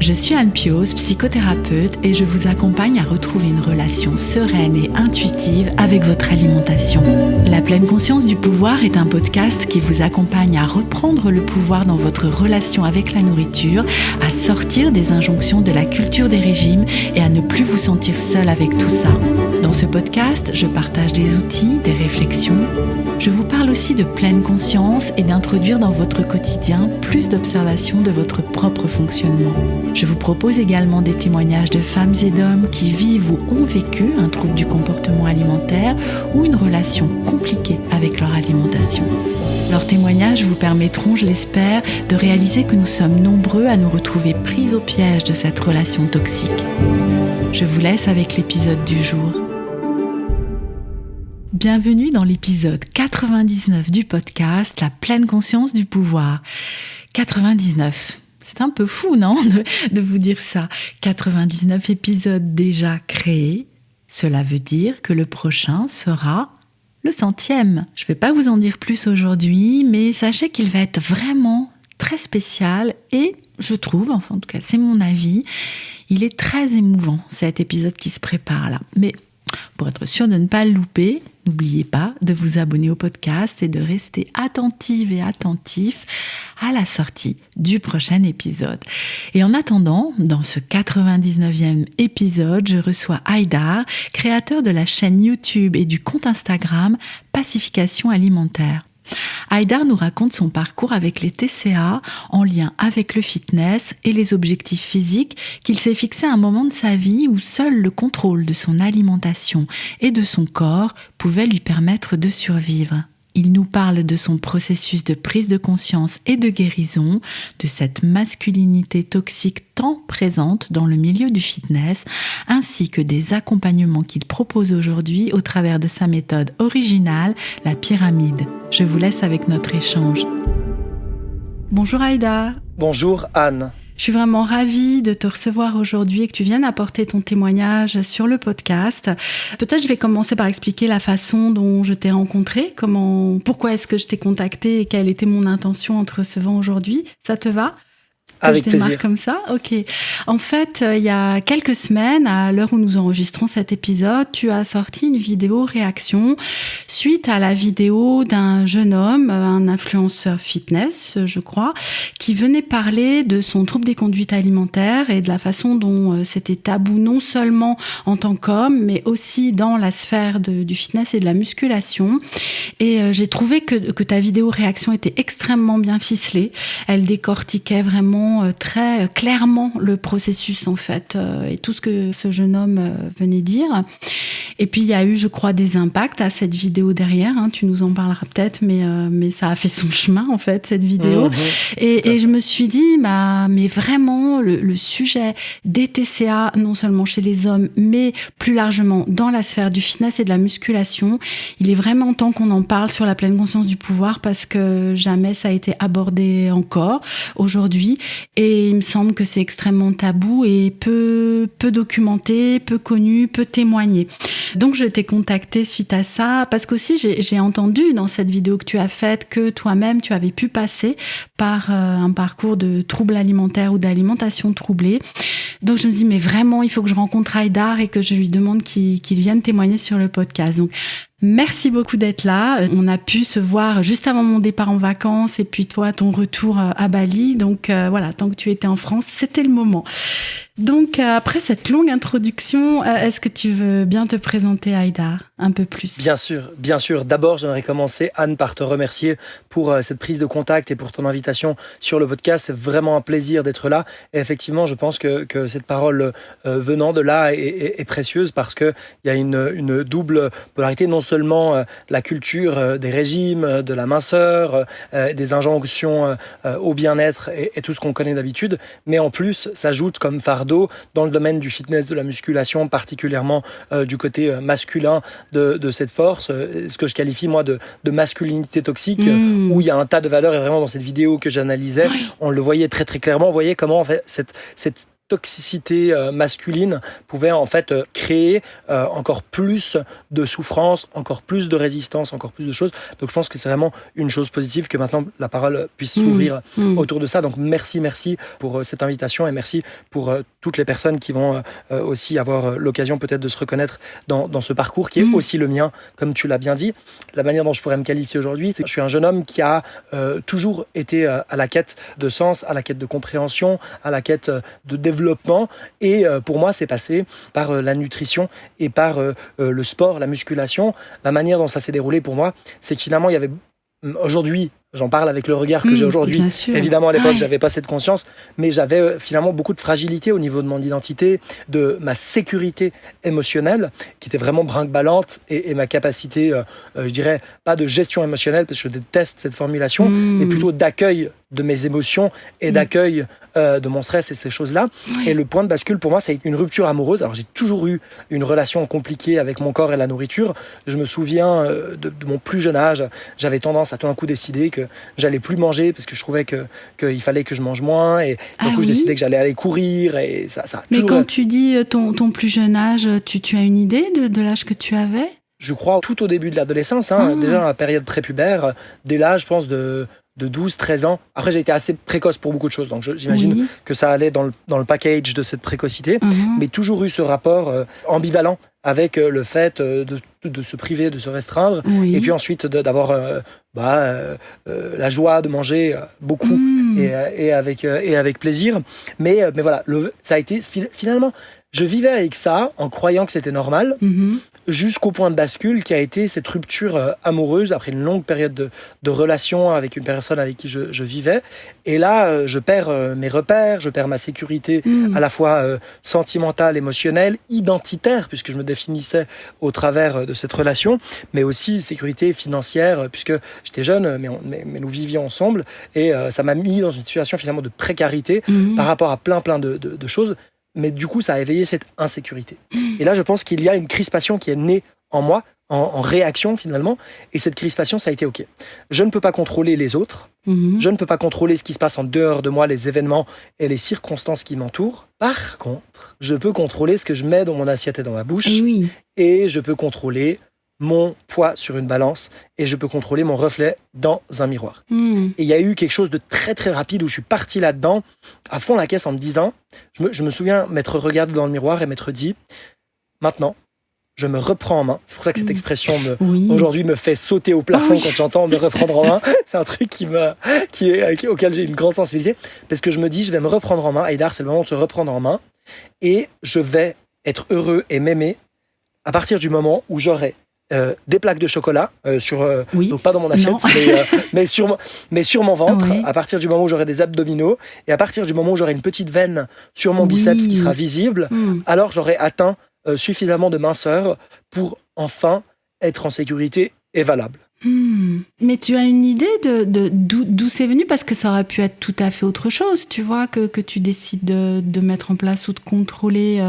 Je suis Anne Pioz, psychothérapeute, et je vous accompagne à retrouver une relation sereine et intuitive avec votre alimentation. La pleine conscience du pouvoir est un podcast qui vous accompagne à reprendre le pouvoir dans votre relation avec la nourriture, à sortir des injonctions de la culture des régimes et à ne plus vous sentir seul avec tout ça. Dans ce podcast, je partage des outils, des réflexions. Je vous parle aussi de pleine conscience et d'introduire dans votre quotidien plus d'observation de votre propre fonctionnement. Je vous propose également des témoignages de femmes et d'hommes qui vivent ou ont vécu un trouble du comportement alimentaire ou une relation compliquée avec leur alimentation. Leurs témoignages vous permettront, je l'espère, de réaliser que nous sommes nombreux à nous retrouver pris au piège de cette relation toxique. Je vous laisse avec l'épisode du jour. Bienvenue dans l'épisode 99 du podcast La pleine conscience du pouvoir. 99. C'est un peu fou, non, de vous dire ça. 99 épisodes déjà créés. Cela veut dire que le prochain sera le 100e. Je ne vais pas vous en dire plus aujourd'hui, mais sachez qu'il va être vraiment très spécial et je trouve, enfin en tout cas c'est mon avis, il est très émouvant cet épisode qui se prépare là. Mais pour être sûr de ne pas le louper, n'oubliez pas de vous abonner au podcast et de rester attentive et attentif à la sortie du prochain épisode. Et en attendant, dans ce 99e épisode, je reçois Haïdar, créateur de la chaîne YouTube et du compte Instagram Pacification Alimentaire. Haïdar nous raconte son parcours avec les TCA en lien avec le fitness et les objectifs physiques qu'il s'est fixé à un moment de sa vie où seul le contrôle de son alimentation et de son corps pouvait lui permettre de survivre. Il nous parle de son processus de prise de conscience et de guérison, de cette masculinité toxique tant présente dans le milieu du fitness, ainsi que des accompagnements qu'il propose aujourd'hui au travers de sa méthode originale, la pyramide. Je vous laisse avec notre échange. Bonjour Haïdar. Bonjour Anne. Je suis vraiment ravie de te recevoir aujourd'hui et que tu viennes apporter ton témoignage sur le podcast. Peut-être je vais commencer par expliquer la façon dont je t'ai rencontrée, pourquoi est-ce que je t'ai contactée et quelle était mon intention en te recevant aujourd'hui. Ça te va ? Avec plaisir. Je démarre comme ça ? Ok. En fait, il y a quelques semaines, à l'heure où nous enregistrons cet épisode, tu as sorti une vidéo réaction suite à la vidéo d'un jeune homme, un influenceur fitness, je crois, qui venait parler de son trouble des conduites alimentaires et de la façon dont c'était tabou non seulement en tant qu'homme, mais aussi dans la sphère du fitness et de la musculation. Et j'ai trouvé que ta vidéo réaction était extrêmement bien ficelée. Elle décortiquait vraiment très clairement le processus en fait et tout ce que ce jeune homme venait dire. Et puis il y a eu, je crois, des impacts à cette vidéo derrière, hein, tu nous en parleras peut-être, mais ça a fait son chemin en fait cette vidéo. Et je me suis dit mais vraiment le sujet des TCA, non seulement chez les hommes mais plus largement dans la sphère du fitness et de la musculation, il est vraiment temps qu'on en parle sur la pleine conscience du pouvoir parce que jamais ça a été abordé encore aujourd'hui. Et il me semble que c'est extrêmement tabou et peu documenté, peu connu, peu témoigné. Donc je t'ai contacté suite à ça parce qu'aussi j'ai entendu dans cette vidéo que tu as faite que toi-même tu avais pu passer par un parcours de troubles alimentaires ou d'alimentation troublée. Donc je me dis mais vraiment il faut que je rencontre Haïdar et que je lui demande qu'il vienne témoigner sur le podcast. Donc merci beaucoup d'être là. On a pu se voir juste avant mon départ en vacances et puis toi, ton retour à Bali. Donc voilà, tant que tu étais en France, c'était le moment. Donc après cette longue introduction, est-ce que tu veux bien te présenter Haïdar un peu plus ? Bien sûr. D'abord, j'aimerais commencer, Anne, par te remercier pour cette prise de contact et pour ton invitation sur le podcast. C'est vraiment un plaisir d'être là. Et effectivement, je pense que cette parole venant de là est précieuse parce qu'il y a une double polarité, non seulement la culture des régimes, de la minceur, des injonctions au bien-être et tout ce qu'on connaît d'habitude, mais en plus s'ajoute comme fardeau dans le domaine du fitness, de la musculation, particulièrement du côté masculin de cette force, ce que je qualifie moi de masculinité toxique, où il y a un tas de valeurs. Et vraiment dans cette vidéo que j'analysais, on le voyait très très clairement. On voyait comment en fait cette toxicité masculine pouvait en fait créer encore plus de souffrance, encore plus de résistance, encore plus de choses. Donc je pense que c'est vraiment une chose positive que maintenant la parole puisse s'ouvrir autour de ça. Donc merci pour cette invitation et merci pour toutes les personnes qui vont aussi avoir l'occasion peut-être de se reconnaître dans ce parcours qui est aussi le mien, comme tu l'as bien dit. La manière dont je pourrais me qualifier aujourd'hui, c'est que je suis un jeune homme qui a toujours été à la quête de sens, à la quête de compréhension, à la quête de développement. Et pour moi, c'est passé par la nutrition et par le sport, la musculation. La manière dont ça s'est déroulé pour moi, c'est que finalement, il y avait aujourd'hui, j'en parle avec le regard que j'ai aujourd'hui. Évidemment, à l'époque, j'avais pas cette conscience, mais j'avais finalement beaucoup de fragilité au niveau de mon identité, de ma sécurité émotionnelle, qui était vraiment brinque-ballante, et ma capacité, je dirais, pas de gestion émotionnelle, parce que je déteste cette formulation, mais plutôt d'accueil de mes émotions et d'accueil de mon stress et ces choses-là. Et le point de bascule, pour moi, c'est une rupture amoureuse. Alors, j'ai toujours eu une relation compliquée avec mon corps et la nourriture. Je me souviens de mon plus jeune âge, j'avais tendance à tout d'un coup décider que j'allais plus manger parce que je trouvais qu'il fallait que je mange moins. Et du coup, je décidais que j'allais aller courir. Et ça Mais toujours... quand tu dis ton plus jeune âge, tu as une idée de l'âge que tu avais ? Je crois tout au début de l'adolescence, déjà dans la période prépubère, dès l'âge, je pense, de 12-13 ans. Après, j'ai été assez précoce pour beaucoup de choses, donc j'imagine que ça allait dans le package de cette précocité, mais toujours eu ce rapport ambivalent avec le fait de se priver, de se restreindre, et puis ensuite d'avoir la joie de manger beaucoup et avec plaisir. Mais voilà, ça a été finalement... Je vivais avec ça en croyant que c'était normal, jusqu'au point de bascule qui a été cette rupture amoureuse après une longue période de relation avec une personne avec qui je vivais. Et là, je perds mes repères, je perds ma sécurité à la fois sentimentale, émotionnelle, identitaire, puisque je me définissais au travers de cette relation, mais aussi sécurité financière, puisque j'étais jeune, mais nous vivions ensemble. Et ça m'a mis dans une situation finalement de précarité par rapport à plein de choses. Mais du coup, ça a éveillé cette insécurité. Et là, je pense qu'il y a une crispation qui est née en moi, en réaction finalement. Et cette crispation, ça a été OK. Je ne peux pas contrôler les autres. Je ne peux pas contrôler ce qui se passe en dehors de moi, les événements et les circonstances qui m'entourent. Par contre, je peux contrôler ce que je mets dans mon assiette et dans ma bouche. Et je peux contrôler mon poids sur une balance et je peux contrôler mon reflet dans un miroir. Et il y a eu quelque chose de très très rapide où je suis parti là-dedans à fond la caisse en me disant, je me souviens m'être regardé dans le miroir et m'être dit, maintenant je me reprends en main. C'est pour ça que cette expression aujourd'hui me fait sauter au plafond quand j'entends me reprendre en main. C'est un truc auquel j'ai une grande sensibilité parce que je me dis, je vais me reprendre en main. Haïdar, c'est le moment de se reprendre en main et je vais être heureux et m'aimer à partir du moment où j'aurai des plaques de chocolat donc pas dans mon assiette mais sur mon ventre à partir du moment où j'aurai des abdominaux et à partir du moment où j'aurai une petite veine sur mon biceps qui sera visible alors j'aurai atteint suffisamment de minceur pour enfin être en sécurité et valable. Mais tu as une idée d'où c'est venu? Parce que ça aurait pu être tout à fait autre chose, tu vois, que tu décides de mettre en place ou de contrôler.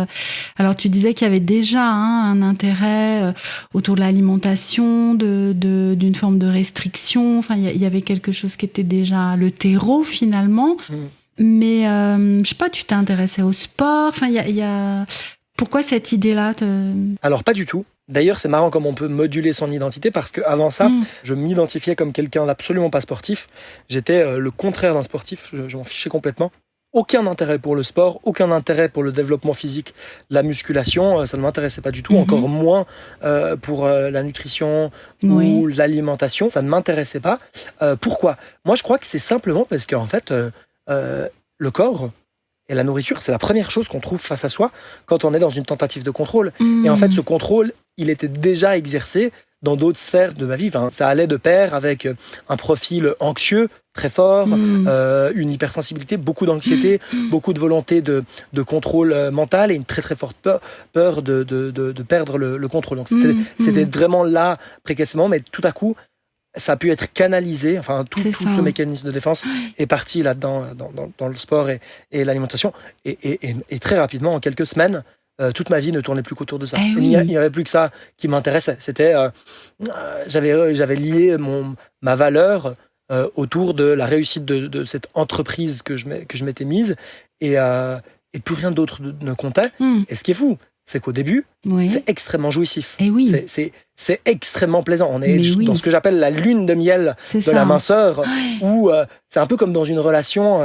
Alors, tu disais qu'il y avait déjà un intérêt autour de l'alimentation, d'une forme de restriction. Enfin, il y avait quelque chose qui était déjà le terreau, finalement. Mais, je sais pas, tu t'es intéressé au sport. Enfin, Pourquoi cette idée-là Alors, pas du tout. D'ailleurs, c'est marrant comme on peut moduler son identité parce qu'avant ça, je m'identifiais comme quelqu'un d'absolument pas sportif. J'étais le contraire d'un sportif, je m'en fichais complètement. Aucun intérêt pour le sport, aucun intérêt pour le développement physique, la musculation, ça ne m'intéressait pas du tout, encore moins pour la nutrition ou l'alimentation, ça ne m'intéressait pas. Pourquoi ? Moi, je crois que c'est simplement parce qu'en fait, le corps... Et la nourriture, c'est la première chose qu'on trouve face à soi quand on est dans une tentative de contrôle. Et en fait, ce contrôle, il était déjà exercé dans d'autres sphères de ma vie. Enfin, ça allait de pair avec un profil anxieux, très fort, une hypersensibilité, beaucoup d'anxiété, beaucoup de volonté de contrôle mental et une très très forte peur de perdre le contrôle. Donc c'était vraiment là précocement, mais tout à coup, ça a pu être canalisé, enfin tout ce mécanisme de défense est parti là-dedans, dans le sport et l'alimentation. Et très rapidement, en quelques semaines, toute ma vie ne tournait plus qu'autour de ça. Il n'y avait plus que ça qui m'intéressait. C'était, j'avais lié ma valeur autour de la réussite de cette entreprise que je m'étais mise. Et et plus rien d'autre ne comptait. Et ce qui est fou, c'est qu'au début, c'est extrêmement jouissif. Et oui. C'est extrêmement plaisant. On est dans ce que j'appelle la lune de miel de la minceur, où c'est un peu comme dans une relation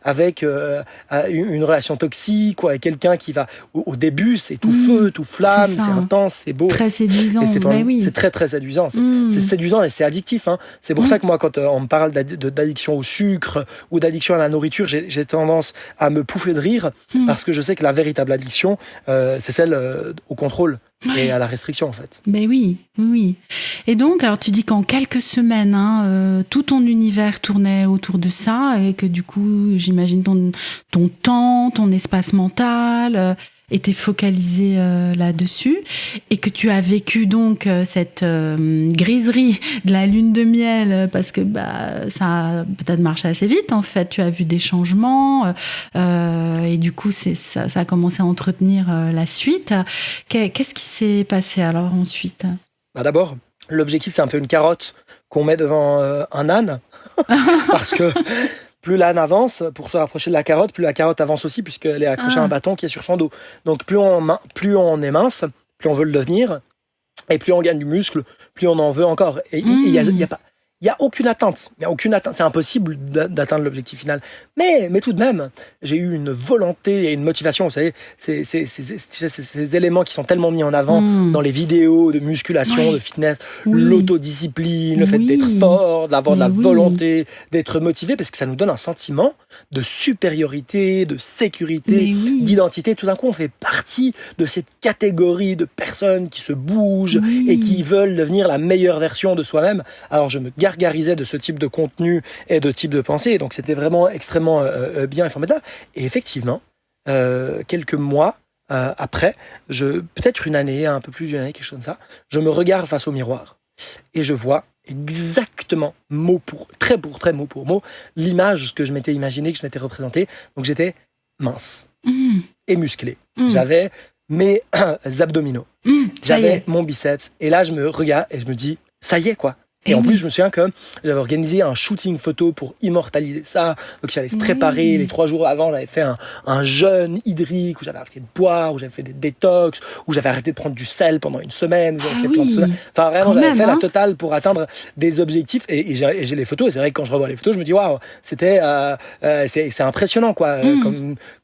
avec une relation toxique, ou avec quelqu'un qui va... Au début, c'est tout feu, tout flamme, c'est intense, c'est beau. Très séduisant. Et c'est très, très séduisant. C'est séduisant et c'est addictif. Hein. C'est pour ça que moi, quand on me parle d'addiction au sucre ou d'addiction à la nourriture, j'ai tendance à me pouffer de rire, parce que je sais que la véritable addiction, c'est celle au contrôle et à la restriction, en fait. Ben oui. Et donc, alors tu dis qu'en quelques semaines, tout ton univers tournait autour de ça, et que du coup, j'imagine ton temps, ton espace mental était focalisé là-dessus, et que tu as vécu donc cette griserie de la lune de miel, parce que ça a peut-être marché assez vite, en fait. Tu as vu des changements, et du coup, ça a commencé à entretenir la suite. Qu'est-ce qui s'est passé alors ensuite ? D'abord, l'objectif, c'est un peu une carotte qu'on met devant un âne, parce que plus l'âne avance pour se rapprocher de la carotte, plus la carotte avance aussi, puisqu'elle est accrochée à un bâton qui est sur son dos. Donc plus on est mince, plus on veut le devenir, et plus on gagne du muscle, plus on en veut encore. Et il y a aucune atteinte. C'est impossible d'atteindre l'objectif final. Mais tout de même, j'ai eu une volonté et une motivation. Vous savez, ces éléments qui sont tellement mis en avant dans les vidéos de musculation, de fitness, l'autodiscipline, le fait d'être fort, d'avoir de la volonté, d'être motivé, parce que ça nous donne un sentiment de supériorité, de sécurité, d'identité. Tout d'un coup, on fait partie de cette catégorie de personnes qui se bougent et qui veulent devenir la meilleure version de soi-même. Alors, je me gargarisais de ce type de contenu et de type de pensée, et donc c'était vraiment extrêmement bien et formidable. Et effectivement, quelques mois après, peut-être une année, un peu plus d'une année, quelque chose comme ça, je me regarde face au miroir et je vois exactement, mot pour mot, l'image que je m'étais imaginée, que je m'étais représentée. Donc j'étais mince et musclé. J'avais mes abdominaux, j'avais mon biceps, et là je me regarde et je me dis, ça y est quoi. Et en plus, je me souviens que j'avais organisé un shooting photo pour immortaliser ça. Donc, j'allais se préparer. Les 3 jours avant, j'avais fait un jeûne hydrique où j'avais arrêté de boire, où j'avais fait des détox, où j'avais arrêté de prendre du sel pendant une semaine, où j'avais fait plein de soda. Enfin, vraiment, j'avais fait la totale pour atteindre des objectifs. Et j'ai les photos. Et c'est vrai que quand je revois les photos, je me dis, waouh, c'est impressionnant, quoi,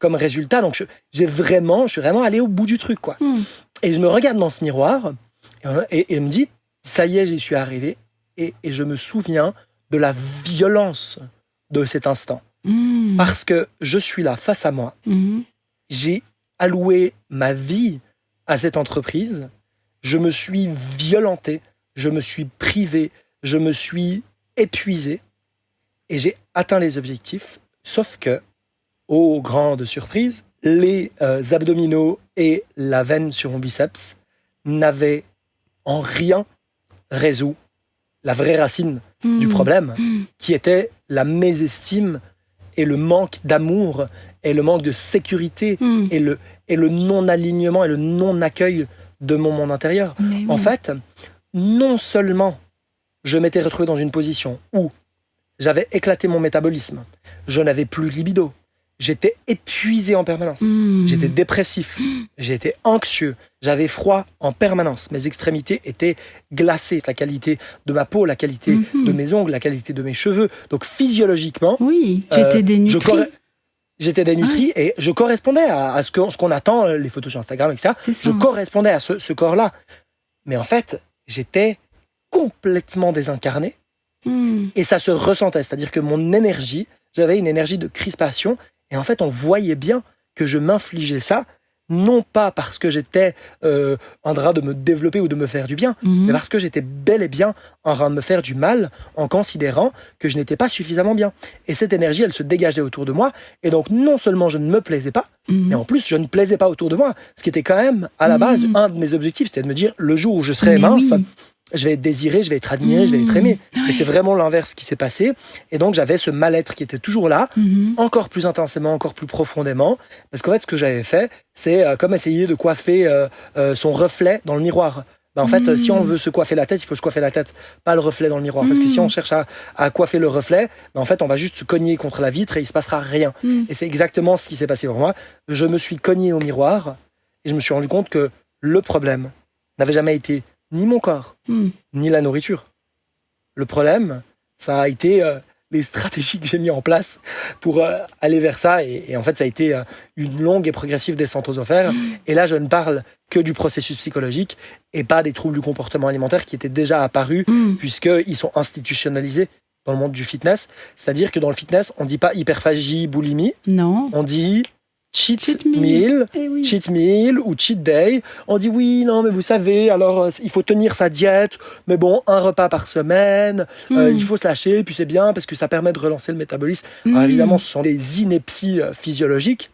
comme résultat. Donc, je suis vraiment allé au bout du truc, quoi. Et je me regarde dans ce miroir et me dis, ça y est, j'y suis arrivé. Et je me souviens de la violence de cet instant. Parce que je suis là, face à moi. J'ai alloué ma vie à cette entreprise. Je me suis violenté. Je me suis privé. Je me suis épuisé. Et j'ai atteint les objectifs. Sauf que, aux grandes surprises, les abdominaux et la veine sur mon biceps n'avaient en rien résolu la vraie racine du problème, qui était la mésestime et le manque d'amour et le manque de sécurité et le non-alignement et le non-accueil de mon monde intérieur. En fait, non seulement je m'étais retrouvé dans une position où j'avais éclaté mon métabolisme, je n'avais plus de libido, j'étais épuisé en permanence, j'étais dépressif, j'étais anxieux, j'avais froid en permanence, mes extrémités étaient glacées, la qualité de ma peau, la qualité de mes ongles, la qualité de mes cheveux. Donc physiologiquement, tu étais dénutri. J'étais dénutri et je correspondais à ce qu'on attend, les photos sur Instagram, etc. Je correspondais à ce corps-là. Mais en fait, j'étais complètement désincarné et ça se ressentait. C'est-à-dire que mon énergie, j'avais une énergie de crispation. Et en fait, on voyait bien que je m'infligeais ça, non pas parce que j'étais en train de me développer ou de me faire du bien, mais parce que j'étais bel et bien en train de me faire du mal, en considérant que je n'étais pas suffisamment bien. Et cette énergie, elle se dégageait autour de moi. Et donc, non seulement je ne me plaisais pas, mais en plus, je ne plaisais pas autour de moi. Ce qui était quand même, à la base, un de mes objectifs, c'était de me dire, le jour où je serai mince, je vais être désiré, je vais être admiré, je vais être aimé. Et c'est vraiment l'inverse qui s'est passé. Et donc, j'avais ce mal-être qui était toujours là, encore plus intensément, encore plus profondément. Parce qu'en fait, ce que j'avais fait, c'est comme essayer de coiffer son reflet dans le miroir. En fait, si on veut se coiffer la tête, il faut se coiffer la tête, pas le reflet dans le miroir. Parce que si on cherche à coiffer le reflet, en fait, on va juste se cogner contre la vitre et il se passera rien. Et c'est exactement ce qui s'est passé pour moi. Je me suis cogné au miroir et je me suis rendu compte que le problème n'avait jamais été ni mon corps, ni la nourriture. Le problème, ça a été les stratégies que j'ai mis en place pour aller vers ça. Et en fait, ça a été une longue et progressive descente aux enfers. Et là, je ne parle que du processus psychologique et pas des troubles du comportement alimentaire qui étaient déjà apparus, puisqu'ils sont institutionnalisés dans le monde du fitness. C'est-à-dire que dans le fitness, on ne dit pas hyperphagie, boulimie. Non. On dit cheat meal, cheat meal ou cheat day. On dit oui, non, mais vous savez, alors il faut tenir sa diète, mais bon, un repas par semaine, il faut se lâcher, puis c'est bien parce que ça permet de relancer le métabolisme. Alors évidemment, ce sont des inepties physiologiques.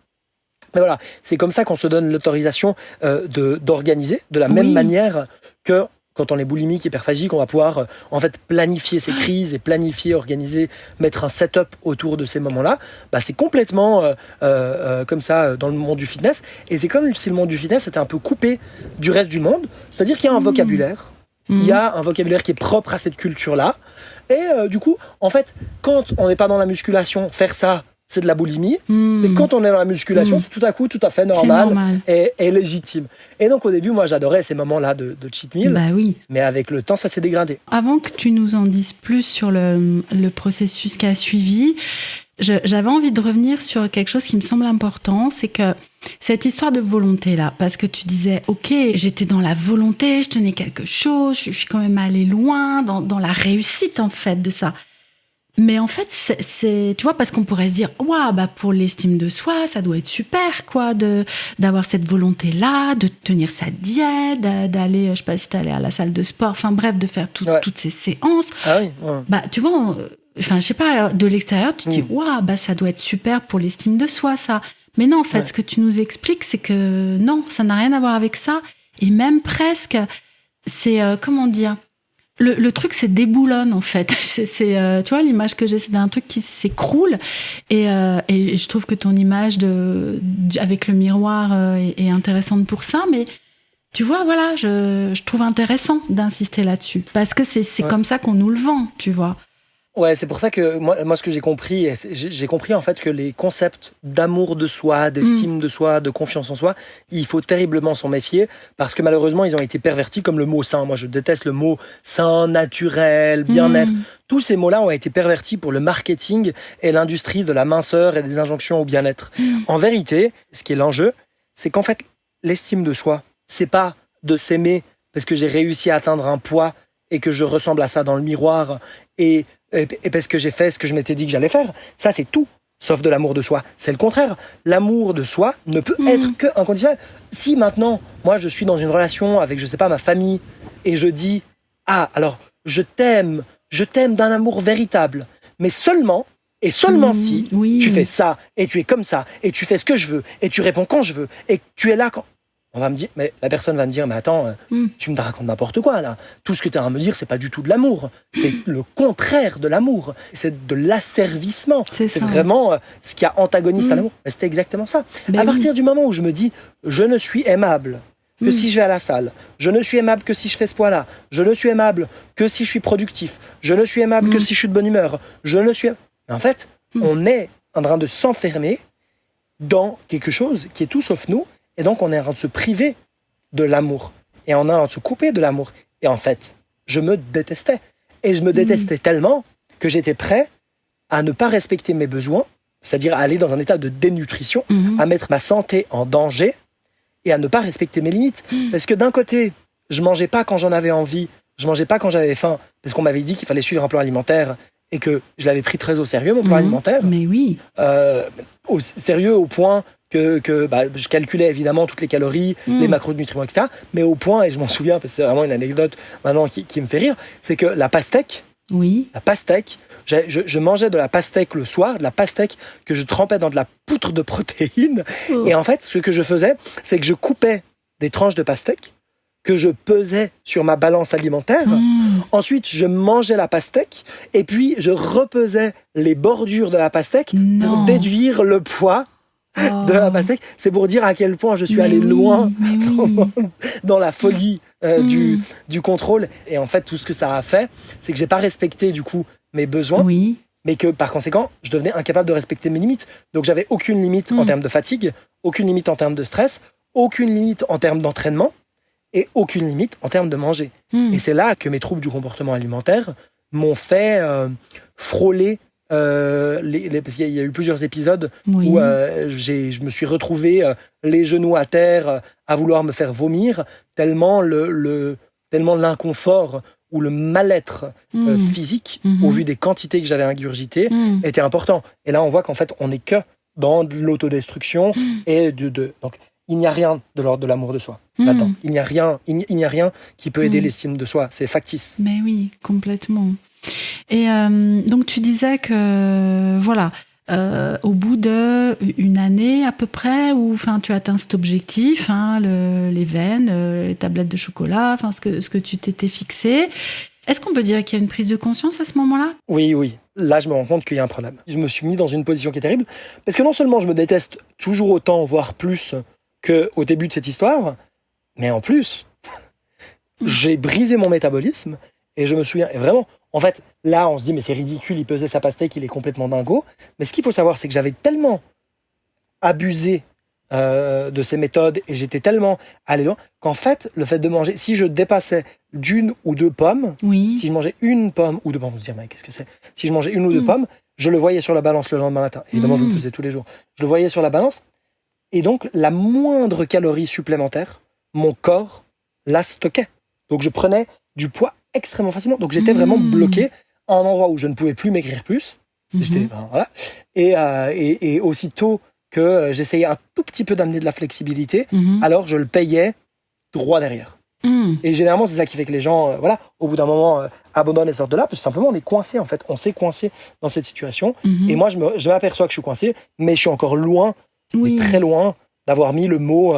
Mais voilà, c'est comme ça qu'on se donne l'autorisation d'organiser de la même manière que quand on est boulimique, hyperphagique, on va pouvoir en fait planifier ses crises et planifier, organiser, mettre un setup autour de ces moments-là. C'est complètement comme ça dans le monde du fitness. Et c'est comme si le monde du fitness était un peu coupé du reste du monde. C'est-à-dire qu'il y a un vocabulaire. Il y a un vocabulaire qui est propre à cette culture-là. Et du coup, en fait, quand on n'est pas dans la musculation, faire ça, c'est de la boulimie. Mais quand on est dans la musculation, c'est tout à coup tout à fait normal. Et légitime. Et donc au début, moi j'adorais ces moments-là de cheat meal. Mais avec le temps, ça s'est dégradé. Avant que tu nous en dises plus sur le processus qui a suivi, j'avais envie de revenir sur quelque chose qui me semble important, c'est que cette histoire de volonté-là, parce que tu disais, ok, j'étais dans la volonté, je tenais quelque chose, je suis quand même allée loin dans la réussite en fait de ça. Mais en fait, c'est tu vois, parce qu'on pourrait se dire, waouh, pour l'estime de soi, ça doit être super, quoi, d'avoir cette volonté-là, de tenir sa diète, d'aller, je sais pas si t'es allé à la salle de sport, enfin bref, de faire toutes ces séances. Ah oui. Tu vois, je sais pas, de l'extérieur, tu te dis, waouh, ça doit être super pour l'estime de soi, ça. Mais non, en fait, ce que tu nous expliques, c'est que non, ça n'a rien à voir avec ça. Et même presque, c'est, comment dire, le truc se déboulonne, en fait. Tu vois, l'image que j'ai, c'est d'un truc qui s'écroule. Et je trouve que ton image avec le miroir est intéressante pour ça. Mais tu vois, voilà, je trouve intéressant d'insister là-dessus. Parce que c'est comme ça qu'on nous le vend, tu vois. Ouais, c'est pour ça que moi ce que j'ai compris en fait que les concepts d'amour de soi, d'estime de soi, de confiance en soi, il faut terriblement s'en méfier parce que malheureusement ils ont été pervertis comme le mot sain. Moi je déteste le mot sain, naturel, bien-être. Tous ces mots-là ont été pervertis pour le marketing et l'industrie de la minceur et des injonctions au bien-être. En vérité, ce qui est l'enjeu, c'est qu'en fait l'estime de soi, c'est pas de s'aimer parce que j'ai réussi à atteindre un poids et que je ressemble à ça dans le miroir et parce que j'ai fait ce que je m'étais dit que j'allais faire. Ça, c'est tout, sauf de l'amour de soi. C'est le contraire. L'amour de soi ne peut être que inconditionnel. Si maintenant, moi, je suis dans une relation avec, je sais pas, ma famille, et je dis, alors, je t'aime d'un amour véritable, mais seulement, et seulement si tu fais ça, et tu es comme ça, et tu fais ce que je veux, et tu réponds quand je veux, et tu es là quand... la personne va me dire, mais attends, tu me racontes n'importe quoi là. Tout ce que tu as à me dire, c'est pas du tout de l'amour. C'est le contraire de l'amour. C'est de l'asservissement. C'est vraiment ce qui a antagoniste à l'amour. Mais c'était exactement ça. À partir du moment où je me dis, je ne suis aimable que si je vais à la salle. Je ne suis aimable que si je fais ce poids-là. Je ne suis aimable que si je suis productif. Je ne suis aimable que si je suis de bonne humeur. Mais en fait, on est en train de s'enfermer dans quelque chose qui est tout sauf nous. Et donc, on est en train de se priver de l'amour. Et on est en train de se couper de l'amour. Et en fait, je me détestais. Et je me détestais tellement que j'étais prêt à ne pas respecter mes besoins, c'est-à-dire à aller dans un état de dénutrition, à mettre ma santé en danger et à ne pas respecter mes limites. Parce que d'un côté, je mangeais pas quand j'en avais envie, je mangeais pas quand j'avais faim, parce qu'on m'avait dit qu'il fallait suivre un plan alimentaire et que je l'avais pris très au sérieux, mon plan alimentaire. Mais oui. Au sérieux au point que je calculais évidemment toutes les calories, les macronutriments, etc. Mais au point, et je m'en souviens, parce que c'est vraiment une anecdote maintenant qui me fait rire, c'est que la pastèque, je mangeais de la pastèque le soir, de la pastèque que je trempais dans de la poudre de protéines. Et en fait, ce que je faisais, c'est que je coupais des tranches de pastèque que je pesais sur ma balance alimentaire. Ensuite, je mangeais la pastèque et puis je repesais les bordures de la pastèque pour déduire le poids de la pastèque. C'est pour dire à quel point je suis allé loin dans la folie du contrôle. Et en fait, tout ce que ça a fait, c'est que j'ai pas respecté du coup mes besoins. Oui. Mais que par conséquent, je devenais incapable de respecter mes limites. Donc j'avais aucune limite en termes de fatigue, aucune limite en termes de stress, aucune limite en termes d'entraînement et aucune limite en termes de manger. Et c'est là que mes troubles du comportement alimentaire m'ont fait frôler parce qu'il y a eu plusieurs épisodes où je me suis retrouvé les genoux à terre à vouloir me faire vomir tellement tellement l'inconfort ou le mal-être physique au vu des quantités que j'avais ingurgitées était important. Et là on voit qu'en fait on n'est que dans de l'autodestruction et donc il n'y a rien de l'ordre de l'amour de soi là-dedans. Il n'y a rien qui peut aider l'estime de soi, c'est factice. Mais oui, complètement. Et donc tu disais que voilà, au bout d'une année à peu près, où tu atteins cet objectif, les veines, les tablettes de chocolat, ce que tu t'étais fixé. Est-ce qu'on peut dire qu'il y a une prise de conscience à ce moment-là ? Oui. Là, je me rends compte qu'il y a un problème. Je me suis mis dans une position qui est terrible, parce que non seulement je me déteste toujours autant, voire plus, qu'au début de cette histoire, mais en plus, j'ai brisé mon métabolisme, et je me souviens, et vraiment, en fait, là, on se dit, mais c'est ridicule, il pesait sa pastèque, il est complètement dingo. Mais ce qu'il faut savoir, c'est que j'avais tellement abusé de ces méthodes et j'étais tellement allé loin qu'en fait, le fait de manger, si je dépassais d'une ou deux pommes, si je mangeais une pomme ou deux pommes, on se dit, mais qu'est-ce que c'est ? Si je mangeais une ou deux pommes, je le voyais sur la balance le lendemain matin. Évidemment, je le pesais tous les jours. Je le voyais sur la balance. Et donc, la moindre calorie supplémentaire, mon corps la stockait. Donc, je prenais du poids extrêmement facilement. Donc, j'étais vraiment bloqué à un endroit où je ne pouvais plus maigrir plus. Voilà. Et aussitôt que j'essayais un tout petit peu d'amener de la flexibilité, alors je le payais droit derrière. Et généralement, c'est ça qui fait que les gens, au bout d'un moment, abandonnent et sortent de là, parce que simplement, on est coincé, en fait. On s'est coincé dans cette situation. Et moi, je m'aperçois que je suis coincé, mais je suis encore loin, très loin, d'avoir mis le mot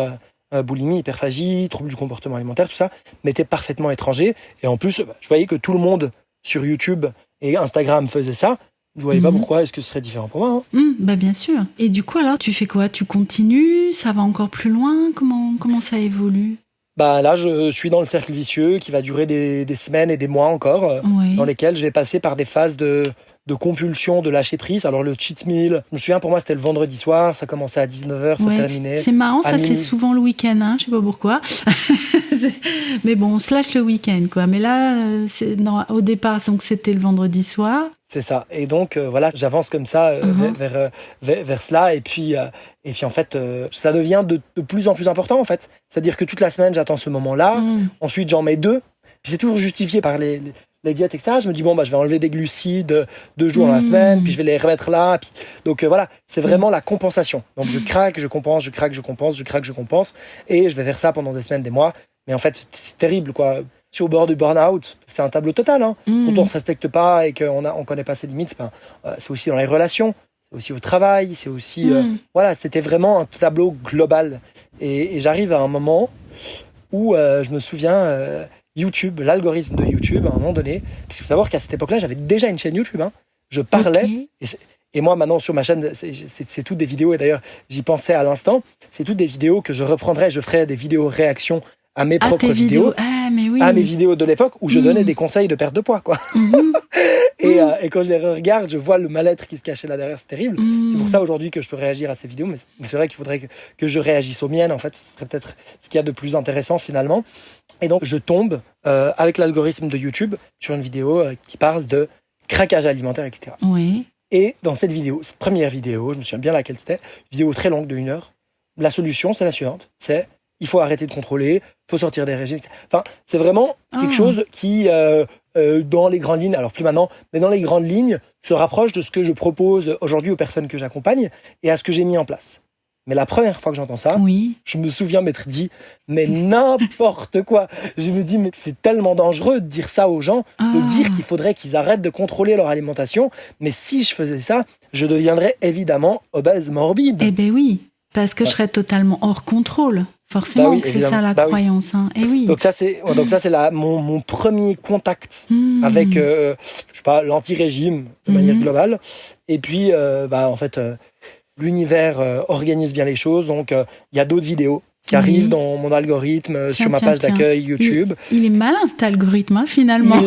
boulimie, hyperphagie, trouble du comportement alimentaire, tout ça, m'était parfaitement étranger. Et en plus, je voyais que tout le monde sur YouTube et Instagram faisait ça. Je ne voyais pas pourquoi est-ce que ce serait différent pour moi. Bien sûr. Et du coup, alors, tu fais quoi ? Tu continues ? Ça va encore plus loin ? Comment ça évolue ? Là, je suis dans le cercle vicieux qui va durer des semaines et des mois encore, dans lesquels je vais passer par des phases de compulsion, de lâcher prise. Alors le cheat meal, je me souviens, pour moi c'était le vendredi soir, ça commençait à 19h, ça terminait. C'est marrant, ça c'est souvent le week-end, je sais pas pourquoi. Mais bon, on se lâche le week-end, quoi. Mais là, au départ, donc c'était le vendredi soir. C'est ça. Et donc, j'avance comme ça vers cela. Et puis en fait, ça devient de plus en plus important, en fait. C'est-à-dire que toute la semaine, j'attends ce moment-là. Ensuite, j'en mets 2. Puis c'est toujours justifié par les diètes, etc. Je me dis, je vais enlever des glucides 2 jours dans la semaine, puis je vais les remettre là. Puis... Donc c'est vraiment la compensation. Donc je craque, je compense, je craque, je compense, je craque, je compense. Et je vais faire ça pendant des semaines, des mois. Mais en fait, c'est terrible, quoi. Je suis au bord du burn-out, c'est un tableau total. Quand on ne se respecte pas et qu'on ne connaît pas ses limites, c'est aussi dans les relations, c'est aussi au travail, c'est aussi... c'était vraiment un tableau global. Et j'arrive à un moment où je me souviens... YouTube, l'algorithme de YouTube, à un moment donné, parce qu'il faut savoir qu'à cette époque-là, j'avais déjà une chaîne YouTube. Je parlais, et moi maintenant sur ma chaîne, c'est toutes des vidéos, et d'ailleurs j'y pensais à l'instant, c'est toutes des vidéos que je reprendrais, je ferais des vidéos réactions à mes propres vidéos, à mes vidéos de l'époque où je donnais des conseils de perte de poids, quoi. Et quand je les regarde, je vois le mal-être qui se cachait là derrière, c'est terrible. C'est pour ça aujourd'hui que je peux réagir à ces vidéos, mais c'est vrai qu'il faudrait que je réagisse aux miennes, en fait, ce serait peut-être ce qu'il y a de plus intéressant finalement. Et donc je tombe avec l'algorithme de YouTube sur une vidéo qui parle de craquage alimentaire, etc. Et dans cette première vidéo, je me souviens bien laquelle c'était, vidéo très longue de 1 heure, la solution c'est la suivante, c'est il faut arrêter de contrôler, il faut sortir des régimes. Enfin, c'est vraiment quelque chose qui, dans les grandes lignes, alors plus maintenant, mais dans les grandes lignes, se rapproche de ce que je propose aujourd'hui aux personnes que j'accompagne et à ce que j'ai mis en place. Mais la première fois que j'entends ça, je me souviens m'être dit, mais n'importe quoi. Je me dis, mais c'est tellement dangereux de dire ça aux gens, de dire qu'il faudrait qu'ils arrêtent de contrôler leur alimentation. Mais si je faisais ça, je deviendrais évidemment obèse morbide. Eh ben oui, parce que je serais totalement hors contrôle. Forcément que c'est ça la croyance. Et oui. Donc ça c'est mon premier contact avec l'anti-régime de manière globale. Et puis en fait l'univers organise bien les choses. Donc, il y a d'autres vidéos qui arrivent dans mon algorithme, sur ma page d'accueil YouTube. Il est malin, cet algorithme, hein, finalement.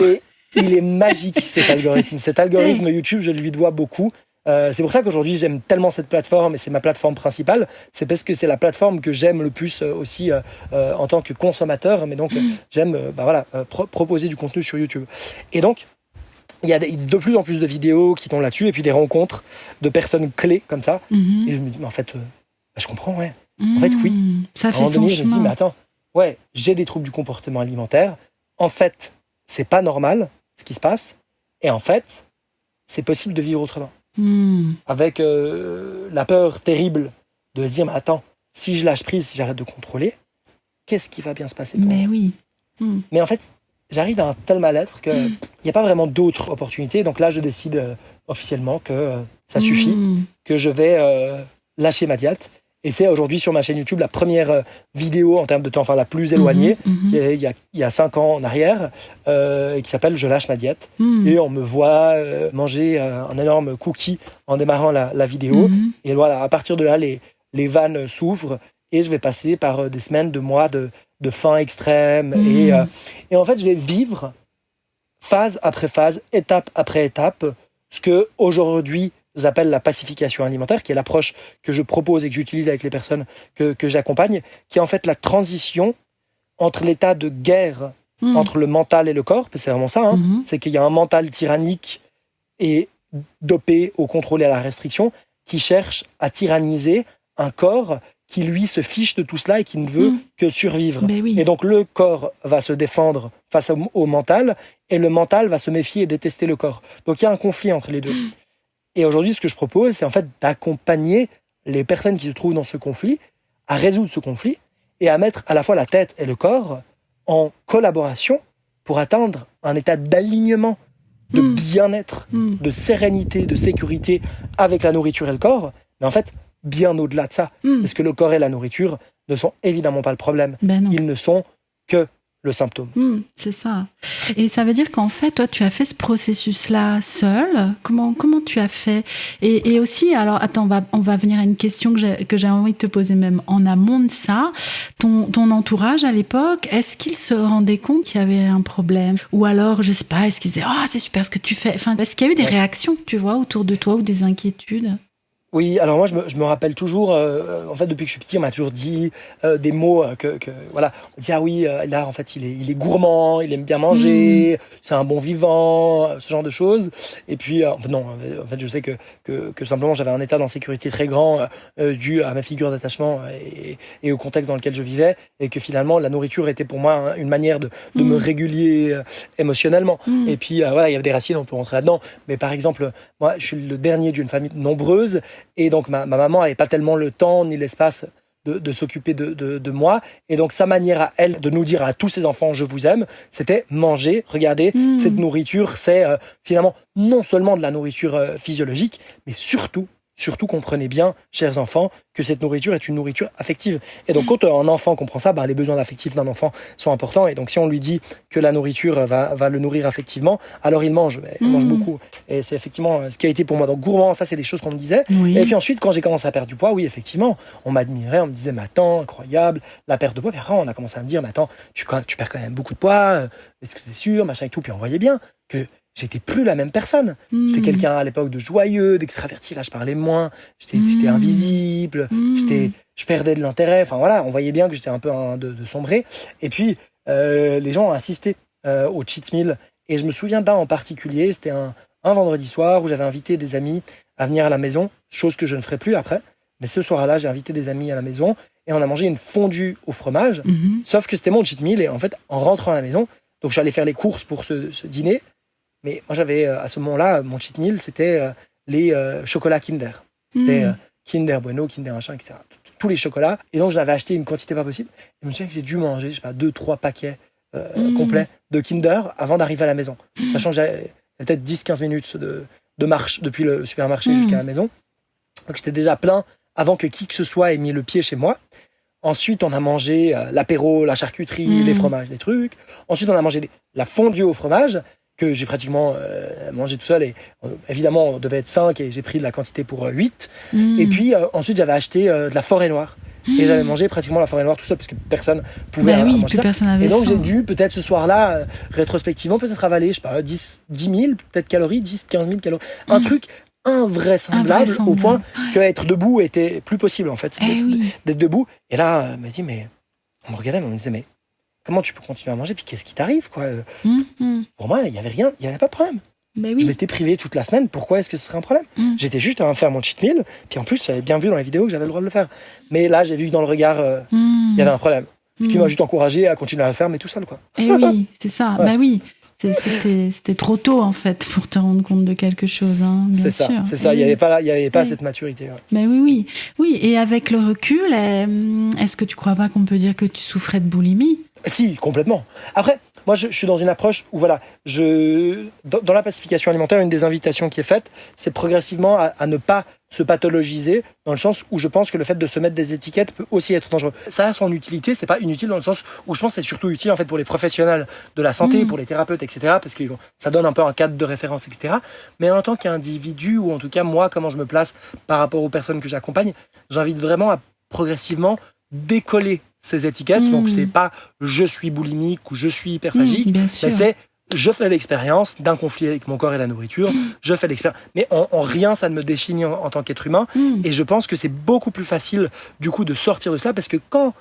Il est magique, cet algorithme. Cet algorithme YouTube, je lui dois beaucoup. C'est pour ça qu'aujourd'hui, j'aime tellement cette plateforme, et c'est ma plateforme principale. C'est parce que c'est la plateforme que j'aime le plus aussi en tant que consommateur. Mais donc, j'aime proposer du contenu sur YouTube. Et donc, il y a de plus en plus de vidéos qui tombent là-dessus, et puis des rencontres de personnes clés comme ça. Et je me dis, mais en fait, je comprends, ouais. En fait, oui. Ça fait son chemin. Je me dis, mais attends, ouais, j'ai des troubles du comportement alimentaire. En fait, c'est pas normal ce qui se passe. Et en fait, c'est possible de vivre autrement. Avec la peur terrible de se dire, mais attends, si je lâche prise, si j'arrête de contrôler, qu'est-ce qui va bien se passer pour moi ? Oui. Mais en fait, j'arrive à un tel mal-être qu'il n'y a pas vraiment d'autres opportunités. Donc là, je décide officiellement que ça suffit, que je vais lâcher ma diète. Et c'est aujourd'hui sur ma chaîne YouTube la première vidéo en termes de temps, enfin la plus éloignée, qui est il y a 5 ans en arrière, et qui s'appelle « Je lâche ma diète ». Et on me voit manger un énorme cookie en démarrant la vidéo. Et voilà, à partir de là, les vannes s'ouvrent et je vais passer par des semaines, de mois de faim extrême. Et en fait, je vais vivre phase après phase, étape après étape, ce que aujourd'hui j'appelle la pacification alimentaire, qui est l'approche que je propose et que j'utilise avec les personnes que j'accompagne, qui est en fait la transition entre l'état de guerre entre le mental et le corps, parce que c'est vraiment ça, hein, c'est qu'il y a un mental tyrannique et dopé au contrôle et à la restriction, qui cherche à tyranniser un corps qui, lui, se fiche de tout cela et qui ne veut que survivre. Oui. Et donc, le corps va se défendre face au mental, et le mental va se méfier et détester le corps. Donc, il y a un conflit entre les deux. Et aujourd'hui, ce que je propose, c'est en fait d'accompagner les personnes qui se trouvent dans ce conflit à résoudre ce conflit et à mettre à la fois la tête et le corps en collaboration pour atteindre un état d'alignement, de bien-être, de sérénité, de sécurité avec la nourriture et le corps. Mais en fait, bien au-delà de ça. Parce que le corps et la nourriture ne sont évidemment pas le problème. Ils ne sont que le symptôme. C'est ça. Et ça veut dire qu'en fait, toi, tu as fait ce processus-là seul. Comment tu as fait ? Et aussi, alors, attends, on va venir à une question que j'ai envie de te poser même en amont de ça. Ton entourage, à l'époque, est-ce qu'il se rendait compte qu'il y avait un problème ? Ou alors, je sais pas, est-ce qu'ils disaient « Ah, c'est super ce que tu fais ?» Enfin, est-ce qu'il y a eu des réactions, tu vois, autour de toi ou des inquiétudes ? Oui, alors moi je me rappelle toujours, en fait depuis que je suis petit, on m'a toujours dit des mots que voilà, on dit ah oui, là en fait il est gourmand, il aime bien manger, c'est un bon vivant, ce genre de choses. Et puis non, en fait je sais que simplement j'avais un état d'insécurité très grand dû à ma figure d'attachement et au contexte dans lequel je vivais, et que finalement la nourriture était pour moi une manière de me réguler émotionnellement. Et puis voilà, il y avait des racines, on peut rentrer là-dedans, mais par exemple moi je suis le dernier d'une famille nombreuse. Et donc, ma maman n'avait pas tellement le temps ni l'espace de s'occuper de moi. Et donc, sa manière à elle de nous dire à tous ses enfants « je vous aime », c'était manger, regardez, cette nourriture, c'est finalement non seulement de la nourriture physiologique, mais surtout comprenez bien, chers enfants, que cette nourriture est une nourriture affective. Et donc, quand un enfant comprend ça, les besoins affectifs d'un enfant sont importants. Et donc, si on lui dit que la nourriture va le nourrir affectivement, alors il mange beaucoup. Et c'est effectivement ce qui a été pour moi. Donc, gourmand, ça, c'est des choses qu'on me disait. Oui. Et puis ensuite, quand j'ai commencé à perdre du poids, oui, effectivement, on m'admirait, on me disait, mais attends, incroyable, la perte de poids. Puis après, on a commencé à me dire, mais attends, tu perds quand même beaucoup de poids, est-ce que c'est sûr, machin et tout. Puis on voyait bien que j'étais plus la même personne. J'étais quelqu'un à l'époque de joyeux, d'extraverti. Là, je parlais moins. J'étais invisible. Je perdais de l'intérêt. Enfin voilà, on voyait bien que j'étais un peu de sombré. Et puis, les gens ont assisté au cheat meal. Et je me souviens d'un en particulier. C'était un vendredi soir où j'avais invité des amis à venir à la maison. Chose que je ne ferai plus après. Mais ce soir-là, j'ai invité des amis à la maison. Et on a mangé une fondue au fromage. Sauf que c'était mon cheat meal. Et en fait, en rentrant à la maison, donc je suis allé faire les courses pour ce dîner. Mais moi, j'avais, à ce moment-là, mon cheat meal, c'était les chocolats Kinder. Des Kinder Bueno, Kinder machin, etc. Tous les chocolats. Et donc, j'avais acheté une quantité pas possible. Et je me souviens que j'ai dû manger, je sais pas, 2-3 paquets complets de Kinder avant d'arriver à la maison. Sachant que j'avais peut-être 10-15 minutes de marche depuis le supermarché jusqu'à la maison. Donc, j'étais déjà plein avant que qui que ce soit ait mis le pied chez moi. Ensuite, on a mangé l'apéro, la charcuterie, les fromages, les trucs. Ensuite, on a mangé la fondue au fromage. que j'ai pratiquement mangé tout seul. Et évidemment, on devait être 5 et j'ai pris de la quantité pour 8. Et puis ensuite, j'avais acheté de la forêt noire. Et j'avais mangé pratiquement la forêt noire tout seul parce que personne pouvait manger ça. Personne avait et donc, faim. j'ai dû, peut-être ce soir-là, rétrospectivement, peut-être avaler, je sais pas, 10 000 peut-être calories, 10 15 000 calories. Un truc invraisemblable au point qu'être debout était plus possible, en fait. D'être debout. Et là, on m'a dit, mais on me regardait, mais on me disait, mais comment tu peux continuer à manger? Puis qu'est-ce qui t'arrive, quoi? Pour moi, il n'y avait rien, il n'y avait pas de problème. Je m'étais privé toute la semaine, pourquoi est-ce que ce serait un problème? J'étais juste à faire mon cheat meal, puis en plus, j'avais bien vu dans les vidéos que j'avais le droit de le faire. Mais là, j'ai vu que dans le regard, il y avait un problème. Ce qui m'a juste encouragé à continuer à le faire, mais tout seul, quoi. Et oui, c'est ça. Ouais. Bah oui. C'était trop tôt, en fait, pour te rendre compte de quelque chose. Hein, bien sûr. C'est ça. Il n'y avait pas cette maturité. Ouais. Mais oui. Et avec le recul, est-ce que tu crois pas qu'on peut dire que tu souffrais de boulimie? Si, complètement. Après, moi, je suis dans une approche où, voilà, dans la pacification alimentaire, une des invitations qui est faite, c'est progressivement à ne pas se pathologiser, dans le sens où je pense que le fait de se mettre des étiquettes peut aussi être dangereux. Ça a son utilité, c'est pas inutile dans le sens où je pense que c'est surtout utile en fait pour les professionnels de la santé, pour les thérapeutes, etc. Parce que ça donne un peu un cadre de référence, etc. Mais en tant qu'individu, ou en tout cas moi, comment je me place par rapport aux personnes que j'accompagne, j'invite vraiment à progressivement décoller ces étiquettes. Donc c'est pas je suis boulimique ou je suis hyperphagique, mais c'est je fais l'expérience d'un conflit avec mon corps et la nourriture, je fais l'expérience. Mais en rien, ça ne me définit en tant qu'être humain. Et je pense que c'est beaucoup plus facile, du coup, de sortir de cela, parce que quand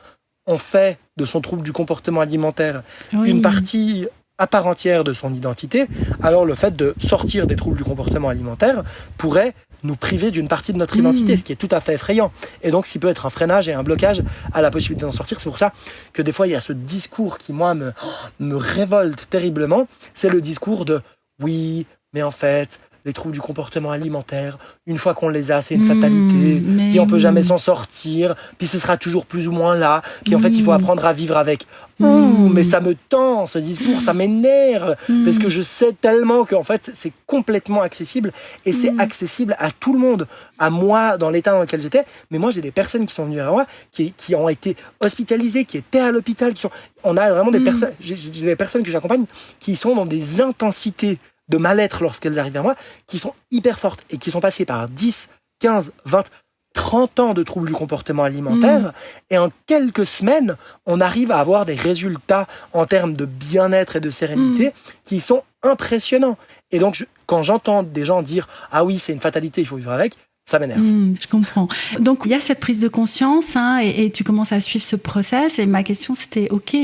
on fait de son trouble du comportement alimentaire une partie à part entière de son identité, alors le fait de sortir des troubles du comportement alimentaire pourrait nous priver d'une partie de notre identité, ce qui est tout à fait effrayant. Et donc, ce qui peut être un freinage et un blocage à la possibilité d'en sortir. C'est pour ça que des fois, il y a ce discours qui, moi, me révolte terriblement. C'est le discours de « oui, mais en fait, les troubles du comportement alimentaire, une fois qu'on les a, c'est une fatalité, puis on peut jamais s'en sortir, puis ce sera toujours plus ou moins là, puis en fait, il faut apprendre à vivre avec. » Mais ça me tend, ce discours, ça m'énerve, parce que je sais tellement qu'en fait, c'est complètement accessible, et c'est accessible à tout le monde, à moi, dans l'état dans lequel j'étais, mais moi, j'ai des personnes qui sont venues à moi, qui ont été hospitalisées, qui étaient à l'hôpital, on a vraiment des personnes, j'ai des personnes que j'accompagne, qui sont dans des intensités de mal-être lorsqu'elles arrivent à moi, qui sont hyper fortes, et qui sont passées par 10, 15, 20, 30 ans de troubles du comportement alimentaire, et en quelques semaines, on arrive à avoir des résultats en termes de bien-être et de sérénité qui sont impressionnants. Et donc, quand j'entends des gens dire « Ah oui, c'est une fatalité, il faut vivre avec », ça m'énerve. Je comprends. Donc, il y a cette prise de conscience, hein, et tu commences à suivre ce process, et ma question, c'était « Ok,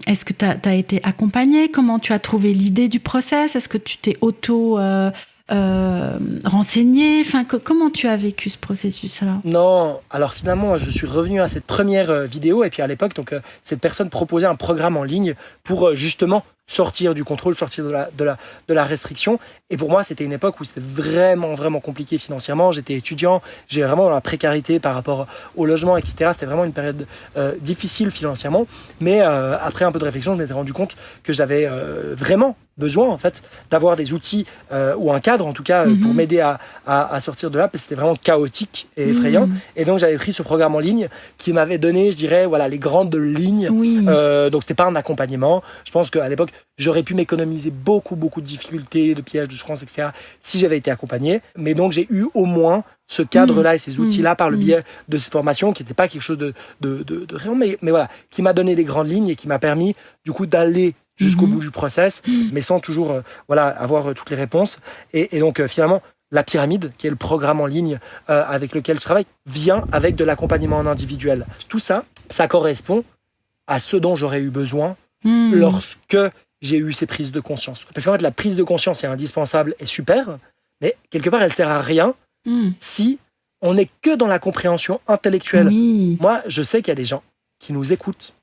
est-ce que tu as été accompagnée? Comment tu as trouvé l'idée du process? Est-ce que tu t'es renseigné? Enfin, comment tu as vécu ce processus-là? Non, alors finalement, je suis revenu à cette première vidéo, et puis à l'époque, donc cette personne proposait un programme en ligne pour justement sortir du contrôle, sortir de la restriction. Et pour moi, c'était une époque où c'était vraiment, vraiment compliqué financièrement. J'étais étudiant, j'étais vraiment dans la précarité par rapport au logement, etc. C'était vraiment une période difficile financièrement. Mais après un peu de réflexion, je m'étais rendu compte que j'avais vraiment besoin, en fait, d'avoir des outils ou un cadre, en tout cas, pour m'aider à sortir de là, parce que c'était vraiment chaotique et effrayant. Et donc, j'avais pris ce programme en ligne qui m'avait donné, je dirais, voilà, les grandes lignes. Donc, c'était pas un accompagnement. Je pense qu'à l'époque, j'aurais pu m'économiser beaucoup de difficultés, de pièges, de souffrances, etc. si j'avais été accompagné. Mais donc, j'ai eu au moins ce cadre-là et ces outils-là par le biais de cette formation qui n'était pas quelque chose de réel, mais voilà, qui m'a donné les grandes lignes et qui m'a permis, du coup, d'aller jusqu'au bout du process, mais sans toujours avoir toutes les réponses. Et donc, finalement, la pyramide, qui est le programme en ligne avec lequel je travaille, vient avec de l'accompagnement en individuel. Tout ça, ça correspond à ce dont j'aurais eu besoin lorsque j'ai eu ces prises de conscience. Parce qu'en fait, la prise de conscience est indispensable et super, mais quelque part, elle sert à rien si on n'est que dans la compréhension intellectuelle. Moi, je sais qu'il y a des gens qui nous écoutent,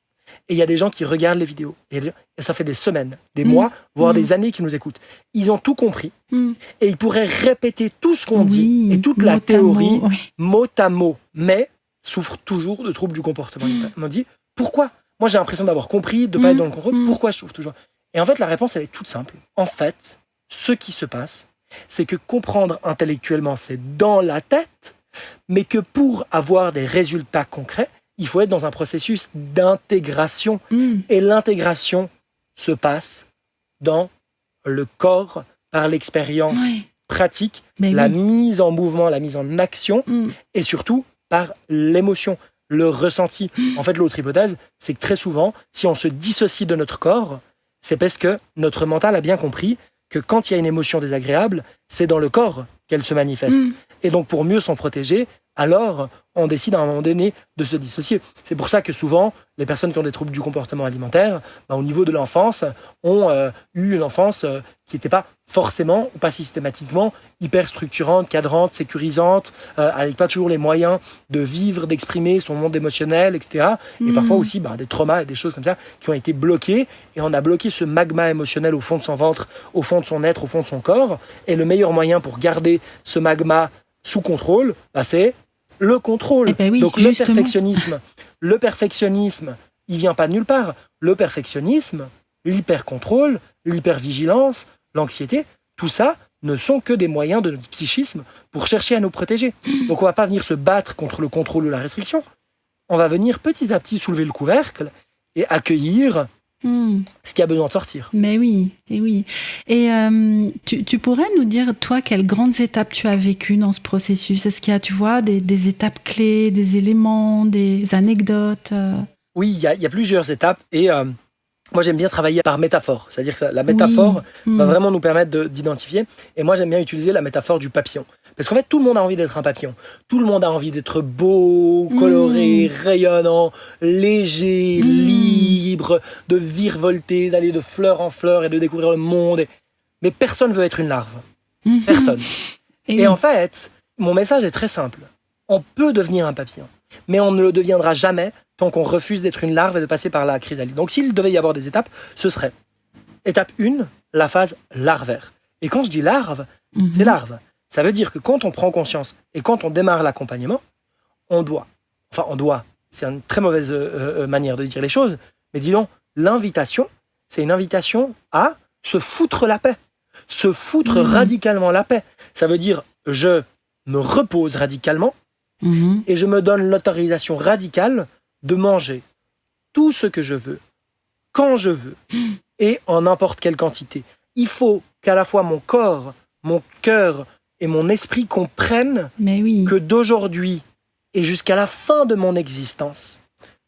et il y a des gens qui regardent les vidéos. Et ça fait des semaines, des mois, voire des années qu'ils nous écoutent. Ils ont tout compris. Et ils pourraient répéter tout ce qu'on dit et toute la théorie, mot à mot, mais souffrent toujours de troubles du comportement. Ils m'ont dit, pourquoi? Moi, j'ai l'impression d'avoir compris, de ne pas être dans le contrôle. Pourquoi je souffre toujours? Et en fait, la réponse, elle est toute simple. En fait, ce qui se passe, c'est que comprendre intellectuellement, c'est dans la tête, mais que pour avoir des résultats concrets, il faut être dans un processus d'intégration. Et l'intégration se passe dans le corps, par l'expérience pratique, Mais la mise en mouvement, la mise en action, Mm. et surtout par l'émotion, le ressenti. En fait, l'autre hypothèse, c'est que très souvent, si on se dissocie de notre corps, c'est parce que notre mental a bien compris que quand il y a une émotion désagréable, c'est dans le corps qu'elle se manifeste. Mm. Et donc, pour mieux s'en protéger, alors on décide à un moment donné de se dissocier. C'est pour ça que souvent, les personnes qui ont des troubles du comportement alimentaire, au niveau de l'enfance, ont eu une enfance qui n'était pas forcément, ou pas systématiquement, hyper structurante, cadrante, sécurisante, avec pas toujours les moyens de vivre, d'exprimer son monde émotionnel, etc. Et parfois aussi des traumas et des choses comme ça qui ont été bloqués. Et on a bloqué ce magma émotionnel au fond de son ventre, au fond de son être, au fond de son corps. Et le meilleur moyen pour garder ce magma sous contrôle, c'est le contrôle. Eh ben oui, donc justement. le perfectionnisme, il vient pas de nulle part. Le perfectionnisme, l'hypercontrôle, l'hypervigilance, l'anxiété, tout ça ne sont que des moyens de notre psychisme pour chercher à nous protéger. Donc on va pas venir se battre contre le contrôle ou la restriction. On va venir petit à petit soulever le couvercle et accueillir ce qui a besoin de sortir. Mais oui, et oui. Et tu pourrais nous dire, toi, quelles grandes étapes tu as vécues dans ce processus? Est-ce qu'il y a, tu vois, des étapes clés, des éléments, des anecdotes Oui, il y a plusieurs étapes et moi j'aime bien travailler par métaphore. C'est-à-dire que la métaphore va vraiment nous permettre d'identifier. Et moi j'aime bien utiliser la métaphore du papillon. Parce qu'en fait, tout le monde a envie d'être un papillon. Tout le monde a envie d'être beau, coloré, rayonnant, léger, libre, de virevolter, d'aller de fleur en fleur et de découvrir le monde. Mais personne veut être une larve. Personne. Et en fait, mon message est très simple. On peut devenir un papillon, mais on ne le deviendra jamais tant qu'on refuse d'être une larve et de passer par la chrysalide. Donc s'il devait y avoir des étapes, ce serait étape 1, la phase larvaire. Et quand je dis larve, c'est larve. Ça veut dire que quand on prend conscience et quand on démarre l'accompagnement, on doit, c'est une très mauvaise manière de dire les choses, mais disons, l'invitation, c'est une invitation à se foutre la paix, se foutre radicalement la paix. Ça veut dire, je me repose radicalement et je me donne l'autorisation radicale de manger tout ce que je veux, quand je veux, et en n'importe quelle quantité. Il faut qu'à la fois mon corps, mon cœur et mon esprit comprennent que d'aujourd'hui et jusqu'à la fin de mon existence,